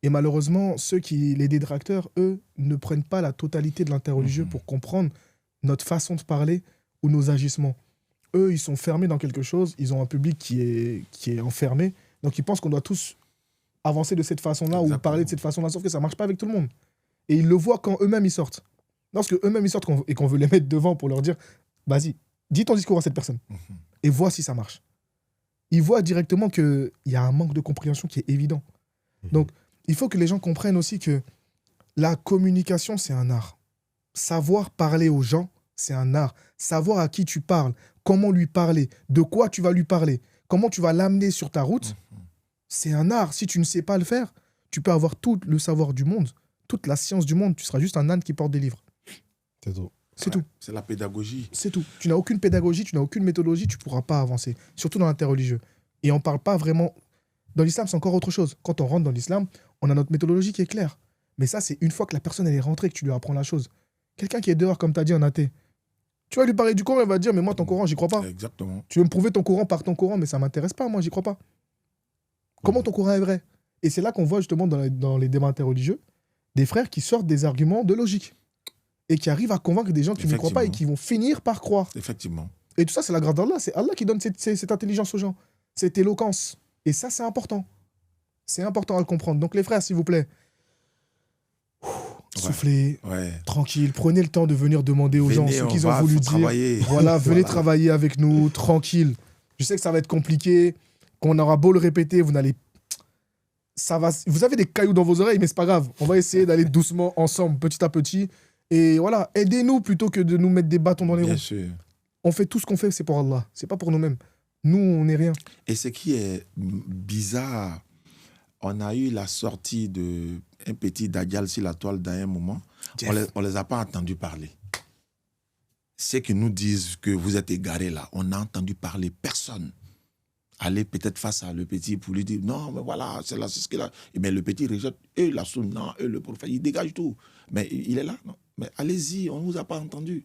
Et malheureusement, les détracteurs, eux, ne prennent pas la totalité de l'interreligieux pour comprendre notre façon de parler ou nos agissements. Eux, ils sont fermés dans quelque chose, ils ont un public qui est enfermé, donc ils pensent qu'on doit tous avancer de cette façon-là ou parler de cette façon-là, sauf que ça ne marche pas avec tout le monde. Et ils le voient quand eux-mêmes ils sortent. Lorsque eux-mêmes ils sortent et qu'on veut les mettre devant pour leur dire, vas-y, dis ton discours à cette personne et vois si ça marche. Ils voient directement qu'il y a un manque de compréhension qui est évident. Donc, il faut que les gens comprennent aussi que la communication, c'est un art. Savoir parler aux gens, c'est un art. Savoir à qui tu parles, comment lui parler, de quoi tu vas lui parler, comment tu vas l'amener sur ta route, c'est un art. Si tu ne sais pas le faire, tu peux avoir tout le savoir du monde, toute la science du monde, tu seras juste un âne qui porte des livres. C'est tout. C'est tout. C'est la pédagogie. C'est tout. Tu n'as aucune pédagogie, tu n'as aucune méthodologie, tu ne pourras pas avancer. Surtout dans l'interreligieux. Et on ne parle pas vraiment... Dans l'islam, c'est encore autre chose. Quand on rentre dans l'islam, on a notre méthodologie qui est claire. Mais ça, c'est une fois que la personne elle est rentrée, que tu lui apprends la chose. Quelqu'un qui est dehors, comme tu as dit, en athée, tu vas lui parler du Coran, il va te dire, mais moi, ton Coran, j'y crois pas. Exactement. Tu veux me prouver ton Coran par ton Coran, mais ça m'intéresse pas, moi, j'y crois pas. Comment ton Coran est vrai? Et c'est là qu'on voit justement dans les débats interreligieux des frères qui sortent des arguments de logique et qui arrivent à convaincre des gens qui ne croient pas et qui vont finir par croire. Effectivement. Et tout ça, c'est la grâce d'Allah. C'est Allah qui donne cette intelligence aux gens, cette éloquence. Et ça, c'est important. C'est important à le comprendre. Donc, les frères, s'il vous plaît, soufflez, tranquille. Prenez le temps de venir demander aux gens ce qu'ils ont voulu dire. Voilà, venez travailler avec nous, tranquille. Je sais que ça va être compliqué, qu'on aura beau le répéter, vous n'allez... Vous avez des cailloux dans vos oreilles, mais c'est pas grave. On va essayer d'aller doucement ensemble, petit à petit. Et voilà, aidez-nous plutôt que de nous mettre des bâtons dans les roues. Bien sûr. On fait tout ce qu'on fait, c'est pour Allah. C'est pas pour nous-mêmes. Nous, on n'est rien. Et ce qui est bizarre, on a eu la sortie d'un petit Dajjal sur la toile dans un moment. On les a pas entendus parler. Ceux qui nous disent que vous êtes égarés là, on n'a entendu parler personne. Aller peut-être face à le petit pour lui dire non, mais voilà, c'est ce qu'il a. Mais le petit rejette, la sunna, le prophète, il dégage tout. Mais il est là, non. Mais allez-y, on ne vous a pas entendu.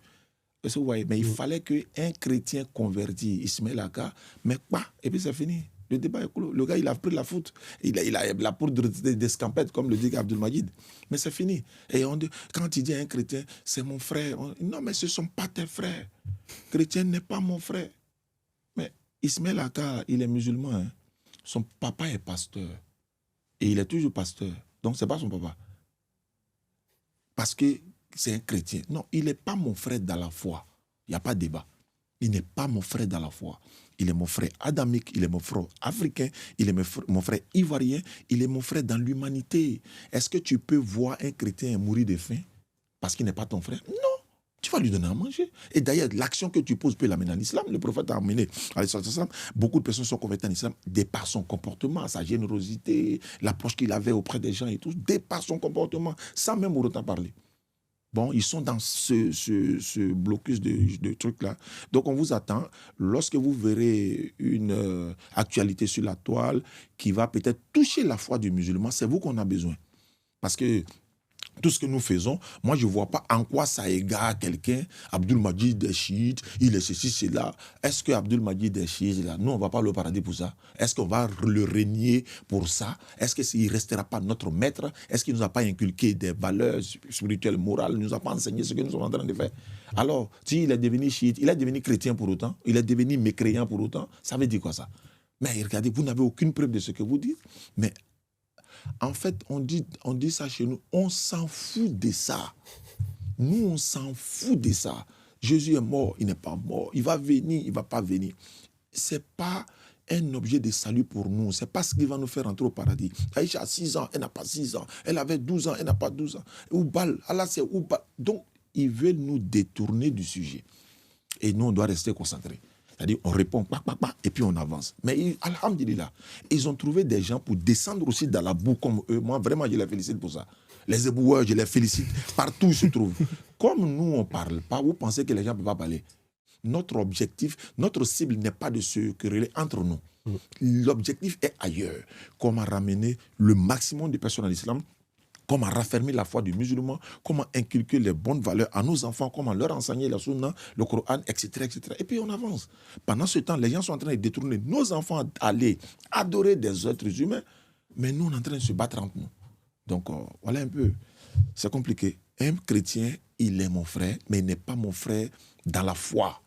Est-ce que vous voyez? Mais il fallait qu'un chrétien converti, Ismaël Aka, mais quoi? Et puis c'est fini. Le débat est clos. Le gars, il a pris la faute. Il a la poudre d'escampette, comme le dit Abdul Majid. Mais c'est fini. Et quand il dit à un chrétien, c'est mon frère. Non, mais ce ne sont pas tes frères. Chrétien n'est pas mon frère. Mais Ismaël Aka, il est musulman. Hein. Son papa est pasteur. Et il est toujours pasteur. Donc, ce n'est pas son papa. Parce que c'est un chrétien. Non, il n'est pas mon frère dans la foi. Il n'y a pas de débat. Il n'est pas mon frère dans la foi. Il est mon frère adamique, il est mon frère africain, il est mon frère ivoirien, il est mon frère dans l'humanité. Est-ce que tu peux voir un chrétien mourir de faim parce qu'il n'est pas ton frère? Non. Tu vas lui donner à manger. Et d'ailleurs, l'action que tu poses peut l'amener en islam. Le prophète a amené à l'islam. Beaucoup de personnes sont converties en islam de par son comportement, sa générosité, l'approche qu'il avait auprès des gens et tout, de par son comportement, sans même autant parler. Bon, ils sont dans ce blocus de trucs-là. Donc, on vous attend. Lorsque vous verrez une actualité sur la toile qui va peut-être toucher la foi du musulman, c'est vous qu'on a besoin. Parce que tout ce que nous faisons, moi, je ne vois pas en quoi ça égare quelqu'un. Abdul Majid est chiite, il est ceci, cela. Est-ce que Abdul Majid est chiite là? Nous, on ne va pas au paradis pour ça. Est-ce qu'on va le régner pour ça? Est-ce qu'il ne restera pas notre maître? Est-ce qu'il ne nous a pas inculqué des valeurs spirituelles, morales? Il ne nous a pas enseigné ce que nous sommes en train de faire? Alors, s'il est devenu chiite, il est devenu chrétien pour autant, il est devenu mécréant pour autant, ça veut dire quoi ça? Mais regardez, vous n'avez aucune preuve de ce que vous dites. Mais en fait, on dit ça chez nous, on s'en fout de ça. Nous, on s'en fout de ça. Jésus est mort, il n'est pas mort. Il va venir, il ne va pas venir. Ce n'est pas un objet de salut pour nous. Ce n'est pas ce qui va nous faire entrer au paradis. Aïcha a 6 ans, elle n'a pas 6 ans. Elle avait 12 ans, elle n'a pas 12 ans. Oubal, Allah c'est Oubal. Donc, ils veulent nous détourner du sujet. Et nous, on doit rester concentrés. C'est-à-dire, on répond, et puis on avance. Mais, alhamdulillah, ils ont trouvé des gens pour descendre aussi dans la boue comme eux. Moi, vraiment, je les félicite pour ça. Les éboueurs, je les félicite. Partout, ils se trouvent. Comme nous, on ne parle pas, vous pensez que les gens ne peuvent pas parler. Notre objectif, notre cible n'est pas de se quereller entre nous. L'objectif est ailleurs. Comment ramener le maximum de personnes à l'islam, comment raffermir la foi du musulman, comment inculquer les bonnes valeurs à nos enfants, comment leur enseigner la sunna, le Coran, etc., etc. Et puis on avance. Pendant ce temps, les gens sont en train de détourner nos enfants à aller adorer des êtres humains, mais nous, on est en train de se battre entre nous. Donc, voilà un peu. C'est compliqué. Un chrétien, il est mon frère, mais il n'est pas mon frère dans la foi.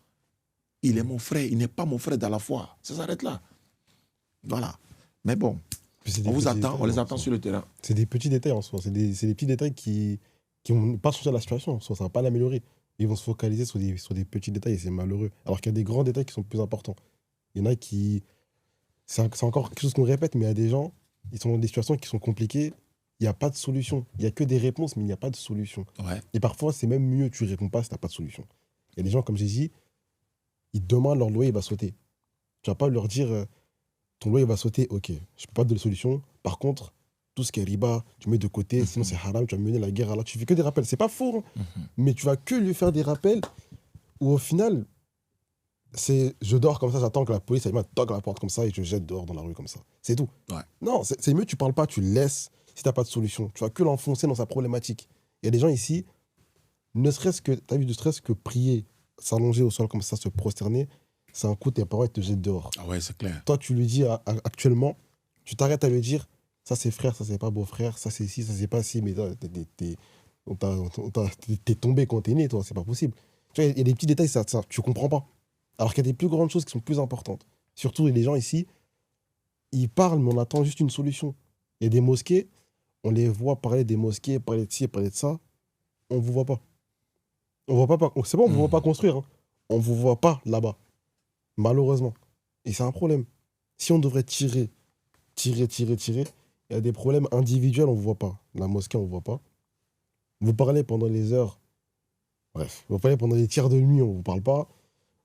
Il est mon frère, il n'est pas mon frère dans la foi. Ça s'arrête là. Voilà. Mais bon. On vous attend, on les attend sur le terrain. C'est des petits détails en soi. C'est des petits détails qui vont pas changer la situation. Ça ne va pas l'améliorer. Ils vont se focaliser sur des petits détails et c'est malheureux. Alors qu'il y a des grands détails qui sont plus importants. Il y en a qui... C'est encore quelque chose qu'on répète, mais il y a des gens, ils sont dans des situations qui sont compliquées. Il n'y a pas de solution. Il n'y a que des réponses, mais il n'y a pas de solution. Ouais. Et parfois, c'est même mieux que tu ne réponds pas si tu n'as pas de solution. Il y a des gens, comme j'ai dit, demain, leur loyer va sauter. Tu ne vas pas leur dire... Ton loyer va sauter, ok, je ne peux pas te donner de solution. Par contre, tout ce qui est riba, tu mets de côté, sinon c'est haram, tu vas mener la guerre à Allah. Tu fais que des rappels, c'est pas faux, hein, mais tu vas que lui faire des rappels où au final, c'est je dors comme ça, j'attends que la police elle toque à la porte comme ça et je jette dehors dans la rue comme ça. C'est tout. Ouais. Non, c'est mieux, tu parles pas, tu laisses si tu n'as pas de solution. Tu vas que l'enfoncer dans sa problématique. Il y a des gens ici, ne serait-ce que prier, s'allonger au sol comme ça, se prosterner, c'est un coup, tes parents, ils te jettent dehors. Ah ouais, c'est clair. Toi, tu lui dis actuellement, tu t'arrêtes à lui dire, ça c'est frère, ça c'est pas beau-frère, ça c'est ci, ça c'est pas ci, mais t'es tombé quand t'es né, toi, c'est pas possible. Tu vois, il y a des petits détails, ça, tu comprends pas. Alors qu'il y a des plus grandes choses qui sont plus importantes. Surtout, les gens ici, ils parlent, mais on attend juste une solution. Il y a des mosquées, on les voit parler des mosquées, parler de ci, parler de ça, on vous voit pas. On voit pas, c'est bon, on vous voit pas construire, hein. On vous voit pas là-bas. Malheureusement. Et c'est un problème. Si on devrait tirer, il y a des problèmes individuels, on ne vous voit pas. La mosquée, on ne vous voit pas. Vous parlez pendant les heures. Bref, vous parlez pendant les tiers de nuit, on ne vous parle pas.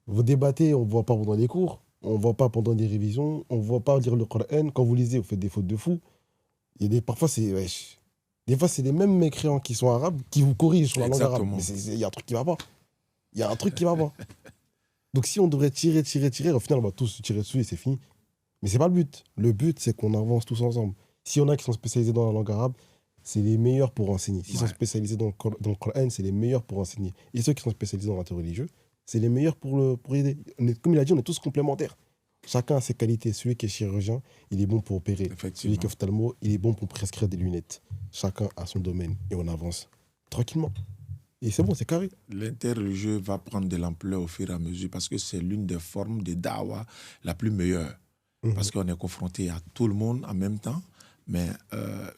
Vous débattez, on ne vous voit pas pendant les cours. On ne vous voit pas pendant des révisions. On ne vous voit pas lire le Coran. Quand vous lisez, vous faites des fautes de fou. Parfois, c'est... Wesh. Des fois, c'est les mêmes mécréants qui sont arabes qui vous corrigent sur la langue arabe. Mais il y a un truc qui ne va pas. Il y a un truc qui ne va pas. Donc si on devrait tirer, au final, on va tous se tirer dessus et c'est fini. Mais c'est pas le but. Le but, c'est qu'on avance tous ensemble. S'il y en a qui sont spécialisés dans la langue arabe, c'est les meilleurs pour enseigner. S'ils sont spécialisés dans le Coran, c'est les meilleurs pour enseigner. Et ceux qui sont spécialisés dans l'intérêt religieux, c'est les meilleurs pour aider. Comme il a dit, on est tous complémentaires. Chacun a ses qualités. Celui qui est chirurgien, il est bon pour opérer. Celui qui est ophtalmo, il est bon pour prescrire des lunettes. Chacun a son domaine et on avance tranquillement. Et c'est bon, c'est carré. L'interreligieux va prendre de l'ampleur au fur et à mesure parce que c'est l'une des formes de da'wah la plus meilleure. parce qu'on est confronté à tout le monde en même temps, mais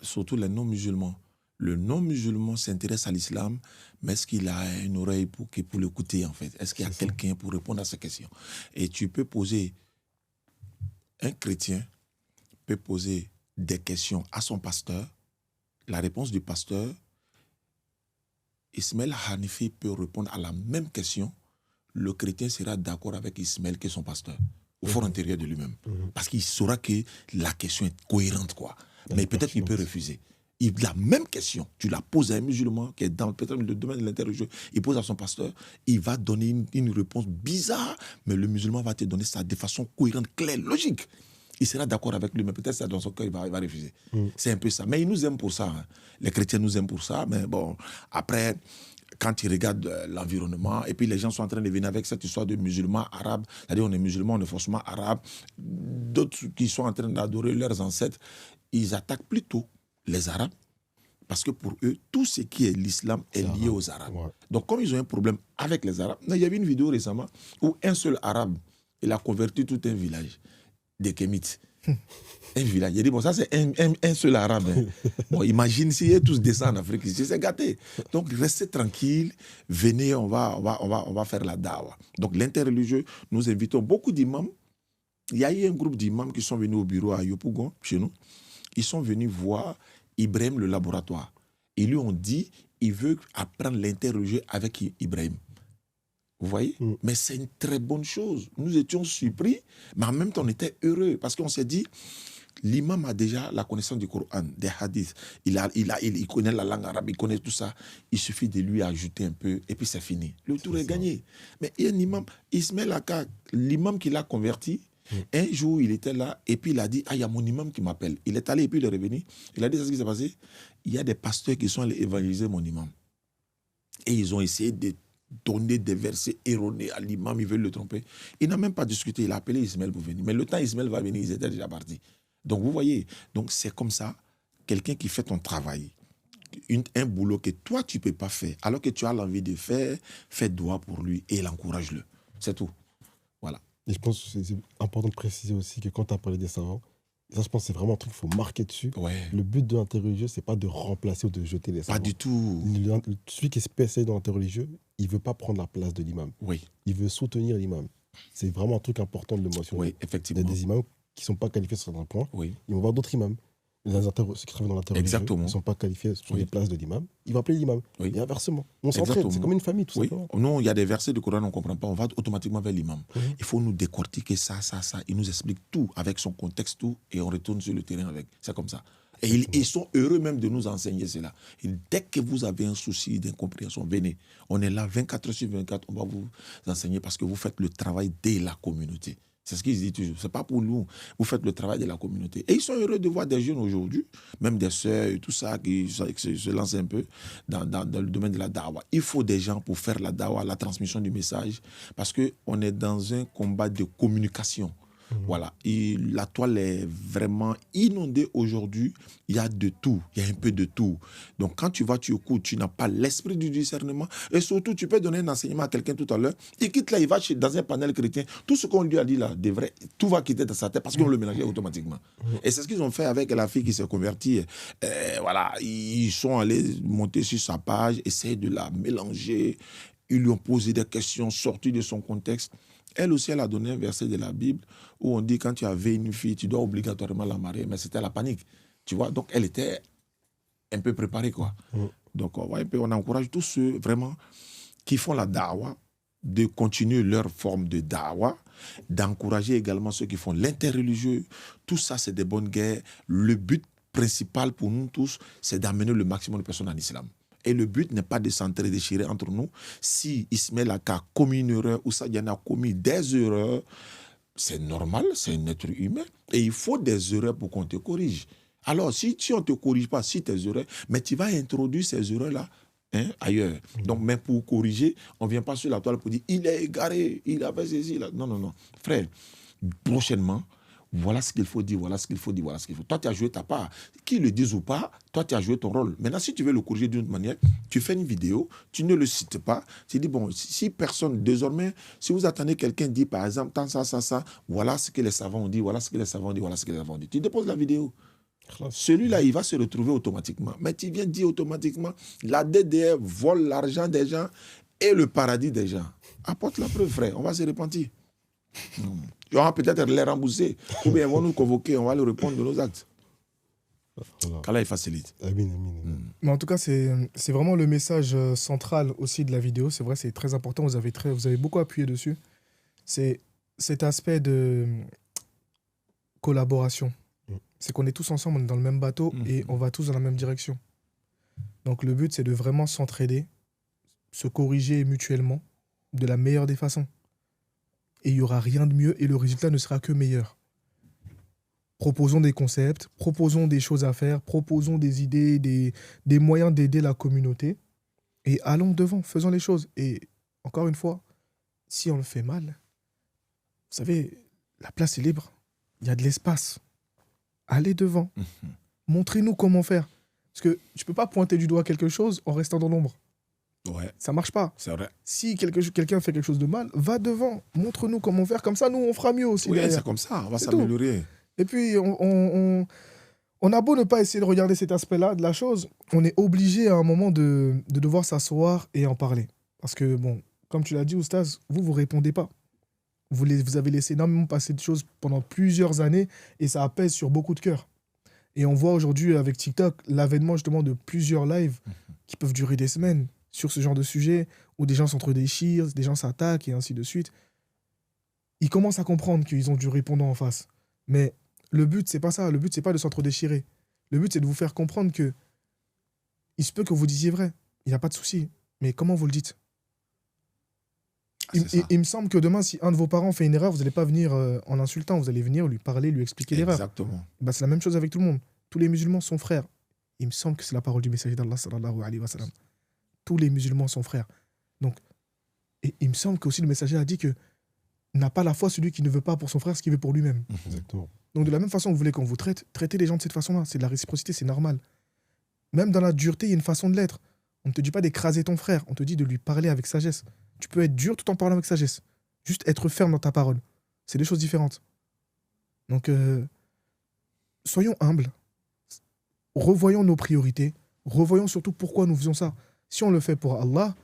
surtout les non-musulmans. Le non-musulman s'intéresse à l'islam, mais est-ce qu'il a une oreille pour l'écouter, en fait? Est-ce qu'il y a quelqu'un pour répondre à ces questions? Et tu peux poser, un chrétien peut poser des questions à son pasteur. La réponse du pasteur, Ismaël Hanifi peut répondre à la même question. Le chrétien sera d'accord avec Ismaël qui est son pasteur, au fort intérieur de lui-même. Parce qu'il saura que la question est cohérente, quoi. Mais peut-être qu'il peut refuser. La même question, tu la poses à un musulman qui est dans peut-être le domaine de l'interreligieux, il pose à son pasteur, il va donner une réponse bizarre, mais le musulman va te donner ça de façon cohérente, claire, logique. Il sera d'accord avec lui, mais peut-être ça dans son cœur, il va refuser. C'est un peu ça. Mais ils nous aiment pour ça. Hein. Les chrétiens nous aiment pour ça, mais bon, après, quand ils regardent l'environnement, et puis les gens sont en train de venir avec cette histoire de musulmans arabes, c'est-à-dire on est musulmans, on est forcément arabes, d'autres qui sont en train d'adorer leurs ancêtres, ils attaquent plutôt les Arabes, parce que pour eux, tout ce qui est l'islam est lié aux Arabes. Ouais. Donc, comme ils ont un problème avec les Arabes, il y avait une vidéo récemment où un seul Arabe, il a converti tout un village des Kémites. Un village. Il a dit, bon, ça c'est un seul Arabe. Hein. Bon, imagine s'ils tous descendent en Afrique, c'est gâté. Donc, restez tranquille, venez, on va faire la dawa. Donc, l'interreligieux, nous invitons beaucoup d'imams. Il y a eu un groupe d'imams qui sont venus au bureau à Yopougon, chez nous. Ils sont venus voir Ibrahim le laboratoire. Ils lui ont dit, il veut apprendre l'interreligieux avec Ibrahim. Vous voyez? Mais c'est une très bonne chose. Nous étions surpris, mais en même temps, on était heureux parce qu'on s'est dit, l'imam a déjà la connaissance du Coran, des hadiths. Il connaît la langue arabe, il connaît tout ça. Il suffit de lui ajouter un peu et puis c'est fini. Le tour est gagné. Mais il y a un imam, Ismaël Aka, l'imam qui l'a converti, un jour, il était là et puis il a dit, il y a mon imam qui m'appelle. Il est allé et puis il est revenu. Il a dit, c'est ce qui s'est passé. Il y a des pasteurs qui sont allés évangéliser mon imam. Et ils ont essayé de donner des versets erronés à l'imam, ils veulent le tromper. Il n'a même pas discuté, il a appelé Ismaël pour venir. Mais le temps Ismaël va venir, ils étaient déjà partis. Donc vous voyez, donc c'est comme ça, quelqu'un qui fait ton travail, un boulot que toi tu ne peux pas faire, alors que tu as l'envie de faire, fais doigt pour lui et encourage-le. C'est tout. Voilà. Et je pense que c'est important de préciser aussi que quand tu as parlé des savants, ça je pense que c'est vraiment un truc qu'il faut marquer dessus. Ouais. Le but de l'interreligieux, ce n'est pas de remplacer ou de jeter les savants. Pas du tout. Celui qui est spécialisé dans l'interreligieux, il ne veut pas prendre la place de l'imam. Oui. Il veut soutenir l'imam. C'est vraiment un truc important de le mentionner. Oui, effectivement. Il y a des imams qui ne sont pas qualifiés sur certains points. Oui. Ils vont voir d'autres imams. Ceux qui travaillent dans l'interreligieux, ils ne sont pas qualifiés sur les places de l'imam. Il va appeler l'imam. Oui. Et inversement. On s'entraide. C'est comme une famille, tout simplement. Non, il y a des versets du Coran, on ne comprend pas. On va automatiquement vers l'imam. Il faut nous décortiquer ça. Il nous explique tout avec son contexte, tout. Et on retourne sur le terrain avec. C'est comme ça. Et ils sont heureux même de nous enseigner cela. Et dès que vous avez un souci d'incompréhension, venez. On est là 24 heures sur 24. On va vous enseigner parce que vous faites le travail de la communauté. C'est ce qu'ils disent toujours. Ce n'est pas pour nous. Vous faites le travail de la communauté. Et ils sont heureux de voir des jeunes aujourd'hui, même des sœurs et tout ça, qui se lancent un peu dans le domaine de la dawa. Il faut des gens pour faire la dawa, la transmission du message, parce qu'on est dans un combat de communication. Voilà. Et la toile est vraiment inondée aujourd'hui. Il y a de tout. Il y a un peu de tout. Donc, quand tu vas, tu écoutes, tu n'as pas l'esprit du discernement. Et surtout, tu peux donner un enseignement à quelqu'un tout à l'heure. Il quitte là, il va dans un panel chrétien. Tout ce qu'on lui a dit là, tout va quitter dans sa tête parce qu'on le mélangeait automatiquement. Et c'est ce qu'ils ont fait avec la fille qui s'est convertie. Voilà. Ils sont allés monter sur sa page, essayer de la mélanger. Ils lui ont posé des questions sorties de son contexte. Elle aussi, elle a donné un verset de la Bible où on dit quand tu avais une fille, tu dois obligatoirement la marier. Mais c'était la panique. Tu vois, donc elle était un peu préparée, quoi. Donc on encourage tous ceux vraiment qui font la dawa de continuer leur forme de dawa, d'encourager également ceux qui font l'interreligieux. Tout ça, c'est des bonnes guerres. Le but principal pour nous tous, c'est d'amener le maximum de personnes en islam. Et le but n'est pas de s'entre-déchirer entre nous. Si Ismaël a commis une erreur ou Sadiane a commis des erreurs, c'est normal, c'est un être humain. Et il faut des erreurs pour qu'on te corrige. Alors, si on ne te corrige pas, si tes erreurs, mais tu vas introduire ces erreurs-là ailleurs. Donc, même pour corriger, on ne vient pas sur la toile pour dire il est égaré, il a fait ceci. Là. Non. Frère, prochainement, voilà ce qu'il faut dire, voilà ce qu'il faut dire, voilà ce qu'il faut. Toi, tu as joué ta part. Qu'ils le disent ou pas, toi, tu as joué ton rôle. Maintenant, si tu veux le corriger d'une autre manière, tu fais une vidéo, tu ne le cites pas. Tu dis, bon, si personne, désormais, si vous attendez quelqu'un dit, par exemple, tant ça, voilà ce que les savants ont dit, voilà ce que les savants ont dit, voilà ce que les savants ont dit. Tu déposes la vidéo. Celui-là, il va se retrouver automatiquement. Mais tu viens dire automatiquement, la DDR vole l'argent des gens et le paradis des gens. Apporte la preuve, frère, on va se repentir. Il y aura peut-être les rembourser, ou bien ils vont nous convoquer, on va leur répondre de nos actes. Voilà. Qu'Allah il facilite. Amin, amin. Mais en tout cas, c'est vraiment le message central aussi de la vidéo. C'est vrai, c'est très important. Vous avez beaucoup appuyé dessus. C'est cet aspect de collaboration. C'est qu'on est tous ensemble, on est dans le même bateau et on va tous dans la même direction. Donc le but, c'est de vraiment s'entraider, se corriger mutuellement de la meilleure des façons. Et il n'y aura rien de mieux et le résultat ne sera que meilleur. Proposons des concepts, proposons des choses à faire, proposons des idées, des moyens d'aider la communauté et allons devant, faisons les choses. Et encore une fois, si on le fait mal, vous savez, la place est libre, il y a de l'espace. Allez devant, montrez-nous comment faire. Parce que tu ne peux pas pointer du doigt quelque chose en restant dans l'ombre. Ouais, Ça ne marche pas. c'est vrai. Si quelqu'un fait quelque chose de mal, va devant, montre-nous comment faire. Comme ça, nous, on fera mieux aussi Oui, derrière. c'est comme ça, on va C'est s'améliorer. Et puis, on a beau ne pas essayer de regarder cet aspect-là de la chose, on est obligé à un moment de devoir s'asseoir et en parler. Parce que, bon, comme tu l'as dit, Oustaz, vous ne répondez pas. Vous avez laissé énormément passer de choses pendant plusieurs années et ça pèse sur beaucoup de cœurs. Et on voit aujourd'hui avec TikTok l'avènement justement de plusieurs lives qui peuvent durer des semaines sur ce genre de sujet où des gens s'entre-déchirent, des gens s'attaquent et ainsi de suite. Ils commencent à comprendre qu'ils ont du répondant en face. Mais le but, c'est pas ça. Le but, c'est pas de s'entre-déchirer. Le but, c'est de vous faire comprendre que il se peut que vous disiez vrai. Il n'y a pas de souci. Mais comment vous le dites ? Il me semble que demain, si un de vos parents fait une erreur, vous n'allez pas venir en l'insultant. Vous allez venir lui parler, lui expliquer l'erreur. Exactement. Bah, c'est la même chose avec tout le monde. Tous les musulmans sont frères. Il me semble que c'est la parole du messager d'Allah sallallahu alayhi wa sallam. Tous les musulmans sont frères. Donc, et il me semble qu'aussi le messager a dit que n'a pas la foi celui qui ne veut pas pour son frère ce qu'il veut pour lui-même. Exactement. Donc de la même façon que vous voulez qu'on vous traite, traitez les gens de cette façon-là. C'est de la réciprocité, c'est normal. Même dans la dureté, il y a une façon de l'être. On ne te dit pas d'écraser ton frère, on te dit de lui parler avec sagesse. Tu peux être dur tout en parlant avec sagesse. Juste être ferme dans ta parole. C'est deux choses différentes. Donc, soyons humbles. Revoyons nos priorités. Revoyons surtout pourquoi nous faisons ça. Si on le fait pour Allah,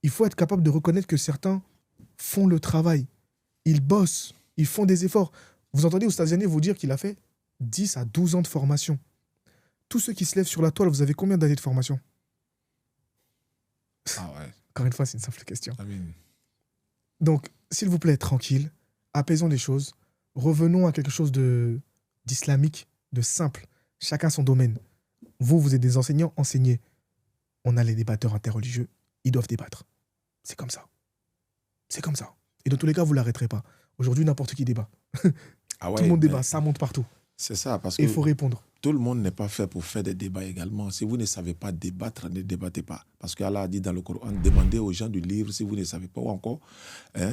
il faut être capable de reconnaître que certains font le travail. Ils bossent, ils font des efforts. Vous entendez Oustaz Ziané vous dire qu'il a fait 10 à 12 ans de formation. Tous ceux qui se lèvent sur la toile, vous avez combien d'années de formation ? Ah ouais. Encore une fois, c'est une simple question. Amin. Donc, s'il vous plaît, tranquille, apaisons les choses, revenons à quelque chose d'islamique, de simple. Chacun son domaine. Vous êtes des enseignants, enseignez. On a les débatteurs interreligieux, ils doivent débattre. C'est comme ça. C'est comme ça. Et dans tous les cas, vous ne l'arrêterez pas. Aujourd'hui, n'importe qui débat. Ah ouais, Tout le monde mais débat, ça monte partout. c'est ça, parce Et que il faut répondre. tout le monde n'est pas fait pour faire des débats également. Si vous ne savez pas débattre, ne débattez pas. Parce qu'Allah a dit dans le Coran, demandez aux gens du livre si vous ne savez pas, ou encore.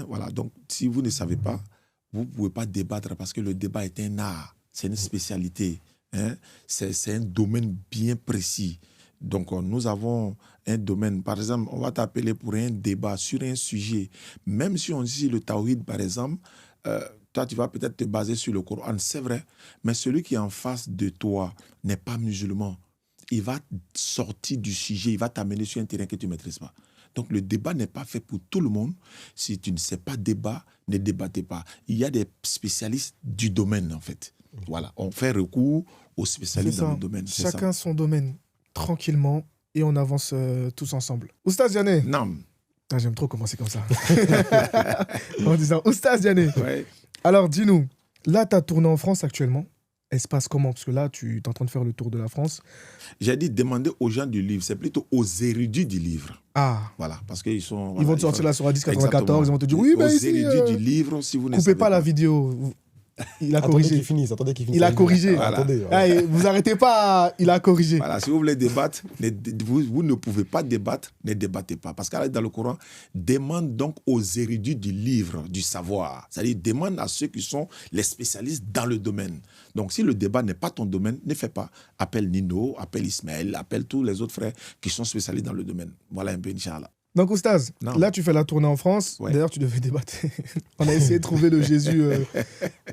Voilà. Donc, si vous ne savez pas, vous ne pouvez pas débattre parce que le débat est un art, c'est une spécialité. C'est un domaine bien précis. Donc, nous avons un domaine. Par exemple, on va t'appeler pour un débat sur un sujet. Même si on dit le tawhid, par exemple, toi, tu vas peut-être te baser sur le Coran, c'est vrai. Mais celui qui est en face de toi n'est pas musulman. Il va sortir du sujet, il va t'amener sur un terrain que tu ne maîtrises pas. Donc, le débat n'est pas fait pour tout le monde. Si tu ne sais pas débat, ne débattez pas. Il y a des spécialistes du domaine, en fait. Voilà, on fait recours aux spécialistes dans le domaine. Chacun son domaine, tranquillement, et on avance tous ensemble. Oustaz Ziané. Non. J'aime trop commencer comme ça. En disant Oustaz Ziané. Ouais. Alors, dis-nous, là, tu as tourné en France actuellement. Elle se passe comment ? Parce que là, tu es en train de faire le tour de la France. J'ai dit demander aux gens du livre, c'est plutôt aux érudits du livre. Ah. Voilà, parce qu'ils sont... Ils vont te sortir la sur 1094, ils vont te dire oui, aux mais ici, érudits du livre, si vous ne coupez savez pas la vidéo. Il a Attendez corrigé. qu'il finisse. Il a corrigé. Voilà. Attendez. Ah, et vous arrêtez pas, il a corrigé. Voilà, si vous voulez débattre, vous ne pouvez pas débattre, ne débattez pas. Parce qu'Allah, dans le Coran, demande donc aux érudits du livre, du savoir. C'est-à-dire, demande à ceux qui sont les spécialistes dans le domaine. Donc, si le débat n'est pas ton domaine, ne fais pas. Appelle Nino, appelle Ismaël, appelle tous les autres frères qui sont spécialistes dans le domaine. Voilà un peu, Inch'Allah. Donc, Oustaz, Non. là, tu fais la tournée en France. Ouais. D'ailleurs, tu devais débattre. On a essayé de trouver le Jésus.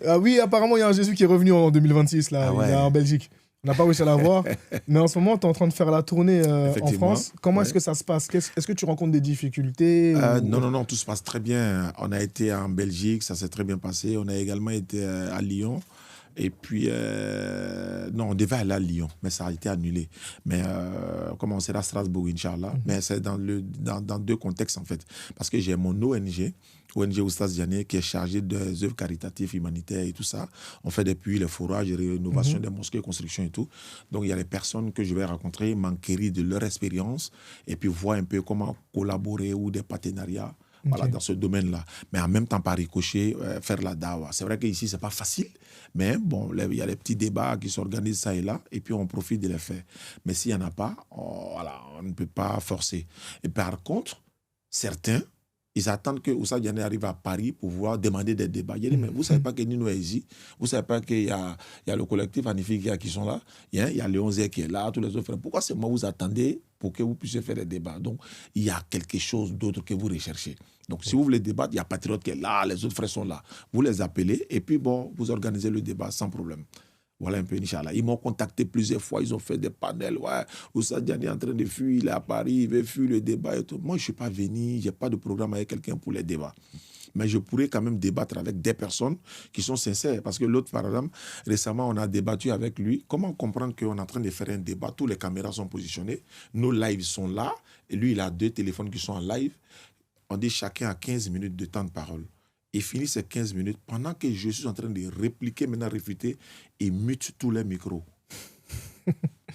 Ah oui, apparemment, il y a un Jésus qui est revenu en 2026, là. Ah ouais. Il est en Belgique. On n'a pas réussi à l'avoir. Mais en ce moment, tu es en train de faire la tournée en Effectivement. France. Comment Ouais. est-ce que ça se passe? Est-ce que tu rencontres des difficultés ou- Non, tout se passe très bien. On a été en Belgique, ça s'est très bien passé. On a également été à Lyon. Et puis, non, on devait aller à Lyon, mais ça a été annulé. Mais comme on sera à Strasbourg, Inch'Allah. Mais c'est dans deux contextes, en fait. Parce que j'ai mon ONG Oustaz Diané, qui est chargé des œuvres caritatives, humanitaires et tout ça. On fait des puits, les forages, rénovation des mosquées, construction et tout. Donc, il y a les personnes que je vais rencontrer, m'enquérir de leur expérience et puis voir un peu comment collaborer ou des partenariats. Voilà, dans ce domaine-là. Mais en même temps, par ricochet, faire la dawa. C'est vrai qu'ici, ce n'est pas facile, mais bon, il y a les petits débats qui s'organisent ça et là, et puis on profite de les faire. Mais s'il n'y en a pas, voilà, on ne peut pas forcer. Et par contre, certains, ils attendent que Oustaz Diané arrive à Paris pour pouvoir demander des débats. Il dit, mais vous ne savez pas que Nino est ici, vous ne savez pas qu'il y a le collectif Anifi qui sont là, il y a Léon Zé qui est là, tous les autres frères. Pourquoi c'est moi vous attendez pour que vous puissiez faire des débats? Donc, il y a quelque chose d'autre que vous recherchez. Donc, si vous voulez débattre, il y a Patriote qui est là, les autres frères sont là. Vous les appelez et puis, bon, vous organisez le débat sans problème. Voilà un peu, Inch'Allah. Ils m'ont contacté plusieurs fois, ils ont fait des panels. Ouais, Oustaz Diané est en train de fuir, il est à Paris, il veut fuir le débat et tout. Moi, je ne suis pas venu, je n'ai pas de programme avec quelqu'un pour les débats. Mais je pourrais quand même débattre avec des personnes qui sont sincères. Parce que l'autre, par exemple, récemment, on a débattu avec lui. Comment comprendre qu'on est en train de faire un débat? Tous les caméras sont positionnées, nos lives sont là, et lui, il a 2 téléphones qui sont en live. On dit chacun a 15 minutes de temps de parole. Il finit ces 15 minutes pendant que je suis en train de répliquer, maintenant réfuter, et mute tous les micros.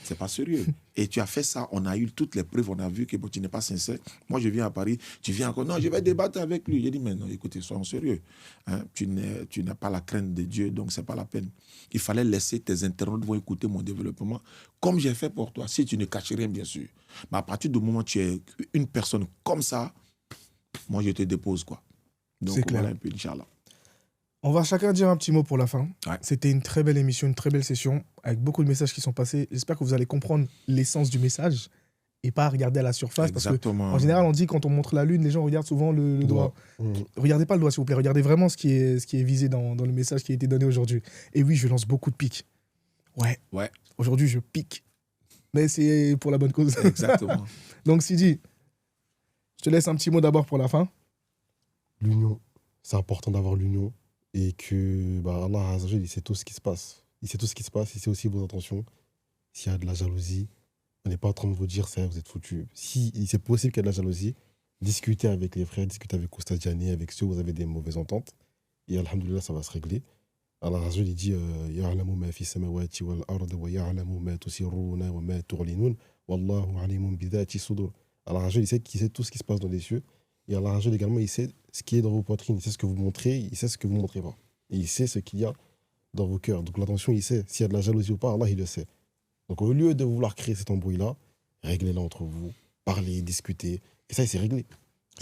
C'est pas sérieux. Et tu as fait ça, on a eu toutes les preuves, on a vu que bon, tu n'es pas sincère. Moi, je viens à Paris, tu viens encore, non, je vais débattre avec lui. J'ai dit, mais non, écoutez, soyons sérieux. Hein, tu n'as pas la crainte de Dieu, donc c'est pas la peine. Il fallait laisser tes internautes vont écouter mon développement, comme j'ai fait pour toi, si tu ne caches rien, bien sûr. Mais à partir du moment où tu es une personne comme ça, moi, je te dépose, quoi. Donc, C'est clair. voilà un peu, Inch'Allah. On va chacun dire un petit mot pour la fin. Ouais. C'était une très belle émission, une très belle session, avec beaucoup de messages qui sont passés. J'espère que vous allez comprendre l'essence du message et pas regarder à la surface. Exactement. Parce qu'en général, on dit quand on montre la lune, les gens regardent souvent le doigt. Mmh. Regardez pas le doigt, s'il vous plaît. Regardez vraiment ce qui est visé dans le message qui a été donné aujourd'hui. Et oui, je lance beaucoup de piques. Ouais. Aujourd'hui, je pique. Mais c'est pour la bonne cause. Exactement. Donc, Sidi, je te laisse un petit mot d'abord pour la fin. L'union, c'est important d'avoir l'union et que Allah Azza wa Jal, il sait tout ce qui se passe. Il sait tout ce qui se passe, il sait aussi vos intentions. S'il y a de la jalousie, on n'est pas en train de vous dire ça, vous êtes foutus. Si c'est possible qu'il y ait de la jalousie, discutez avec les frères, discutez avec Oustaz Diané, avec ceux où vous avez des mauvaises ententes. Et alhamdoulilah, ça va se régler. Allah Azza wa Jal, il dit Ya'lamu ma fi samawati wal ardi wa ya'lamu ma tusirruna wa ma tu'linun wallahu alimun bi dhati sudur. Allah Azza wa Jal, il sait tout ce qui se passe dans les cieux. Et Allah Azza wa Jal également, il sait ce qui est dans vos poitrines, il sait ce que vous montrez, il sait ce que vous ne montrez pas. Et il sait ce qu'il y a dans vos cœurs. Donc l'attention, il sait. S'il y a de la jalousie ou pas, Allah, il le sait. Donc au lieu de vouloir créer cet embrouille-là, réglez-la entre vous, parlez, discutez. Et ça, c'est réglé.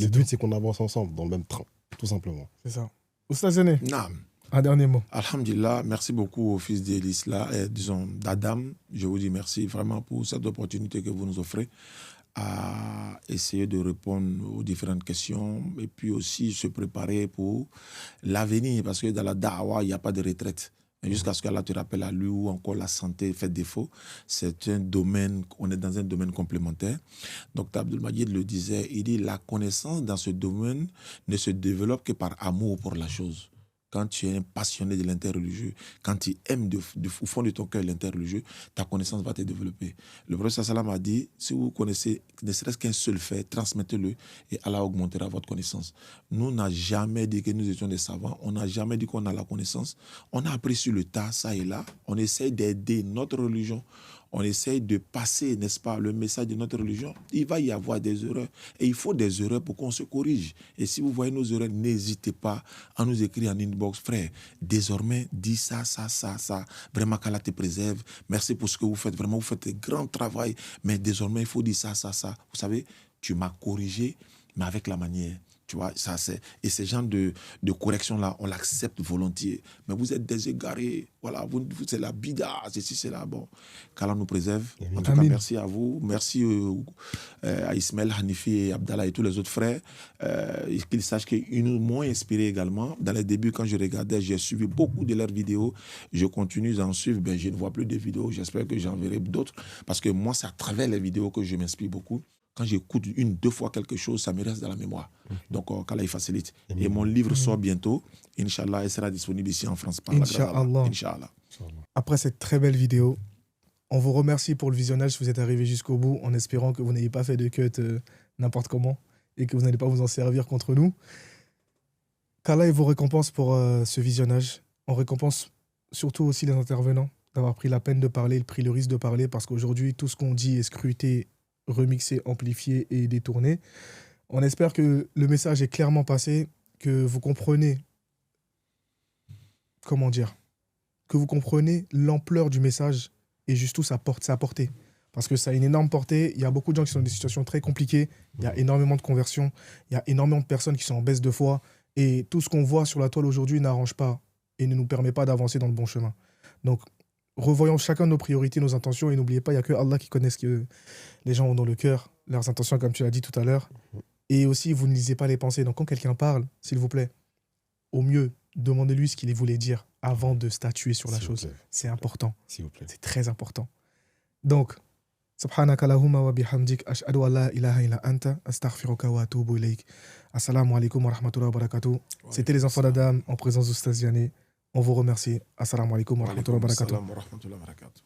Le but, c'est qu'on avance ensemble, dans le même train, tout simplement. C'est ça. Oustaz Diané, Naam. un dernier mot. Alhamdulillah, merci beaucoup au fils disons d'Adam. Je vous dis merci vraiment pour cette opportunité que vous nous offrez à essayer de répondre aux différentes questions et puis aussi se préparer pour l'avenir parce que dans la da'wa, il n'y a pas de retraite. Jusqu'à ce qu'Allah te rappelle à lui ou encore la santé fait défaut. C'est un domaine, on est dans un domaine complémentaire. Donc, Abdul Majid le disait, il dit la connaissance dans ce domaine ne se développe que par amour pour la chose. Quand tu es un passionné de l'interreligieux, quand tu aimes au fond de ton cœur l'interreligieux, ta connaissance va te développer. Le prophète sallam a dit, si vous connaissez ne serait-ce qu'un seul fait, transmettez-le et Allah augmentera votre connaissance. Nous, on n'a jamais dit que nous étions des savants, on n'a jamais dit qu'on a la connaissance. On a appris sur le tas, ça et là. On essaie d'aider notre religion. on essaye de passer, n'est-ce pas, le message de notre religion, il va y avoir des erreurs. Et il faut des erreurs pour qu'on se corrige. Et si vous voyez nos erreurs, n'hésitez pas à nous écrire en inbox. Frère, désormais, dis ça. Vraiment, qu'Allah te préserve. Merci pour ce que vous faites. Vraiment, vous faites un grand travail. Mais désormais, il faut dire ça. Vous savez, tu m'as corrigé, mais avec la manière. Tu vois, ça c'est. Et ce genre de correction-là, on l'accepte volontiers. Mais vous êtes des égarés. Voilà, vous c'est la bida, ceci, c'est là. Bon, qu'Allah nous préserve. En tout cas, merci à vous. Merci à Ismaël, Hanifi et Abdallah et tous les autres frères. Qu'ils sachent qu'ils m'ont inspiré également. Dans les débuts, quand je regardais, j'ai suivi beaucoup de leurs vidéos. Je continue à en suivre. Ben, je ne vois plus de vidéos. J'espère que j'en verrai d'autres. Parce que moi, c'est à travers les vidéos que je m'inspire beaucoup. Quand j'écoute 1-2 fois quelque chose, ça me reste dans la mémoire. Donc, qu'Allah facilite. Et mon livre sort bientôt. Inch'Allah, il sera disponible ici en France. Inch'Allah. Après cette très belle vidéo, on vous remercie pour le visionnage si vous êtes arrivé jusqu'au bout, en espérant que vous n'ayez pas fait de cut n'importe comment et que vous n'allez pas vous en servir contre nous. Qu'Allah vous récompense pour ce visionnage. On récompense surtout aussi les intervenants d'avoir pris la peine de parler, pris le risque de parler, parce qu'aujourd'hui, tout ce qu'on dit est scruté, remixé, amplifié et détourné. On espère que le message est clairement passé, que vous comprenez, que vous comprenez l'ampleur du message et juste tout sa portée. Parce que ça a une énorme portée. Il y a beaucoup de gens qui sont dans des situations très compliquées. Il y a énormément de conversions. Il y a énormément de personnes qui sont en baisse de foi. Et tout ce qu'on voit sur la toile aujourd'hui n'arrange pas et ne nous permet pas d'avancer dans le bon chemin. Donc, revoyons chacun nos priorités, nos intentions, et n'oubliez pas, il n'y a que Allah qui connaît ce que les gens ont dans le cœur, leurs intentions, comme tu l'as dit tout à l'heure. Et aussi, vous ne lisez pas les pensées. Donc, quand quelqu'un parle, s'il vous plaît, au mieux, demandez-lui ce qu'il voulait dire avant de statuer sur la chose. C'est important. S'il vous plaît. C'est très important. Donc, subhanaka Allahumma wa bihamdik, ashhadu an la ilaha illa anta, astaghfiruka wa atubu ilayk. Assalamu alaikum wa rahmatullahi wa barakatuh. C'était les enfants d'Adam en présence d'Oustaz Diané. On vous remercie. Assalamu alaikum wa rahmatullahi wa barakatuh.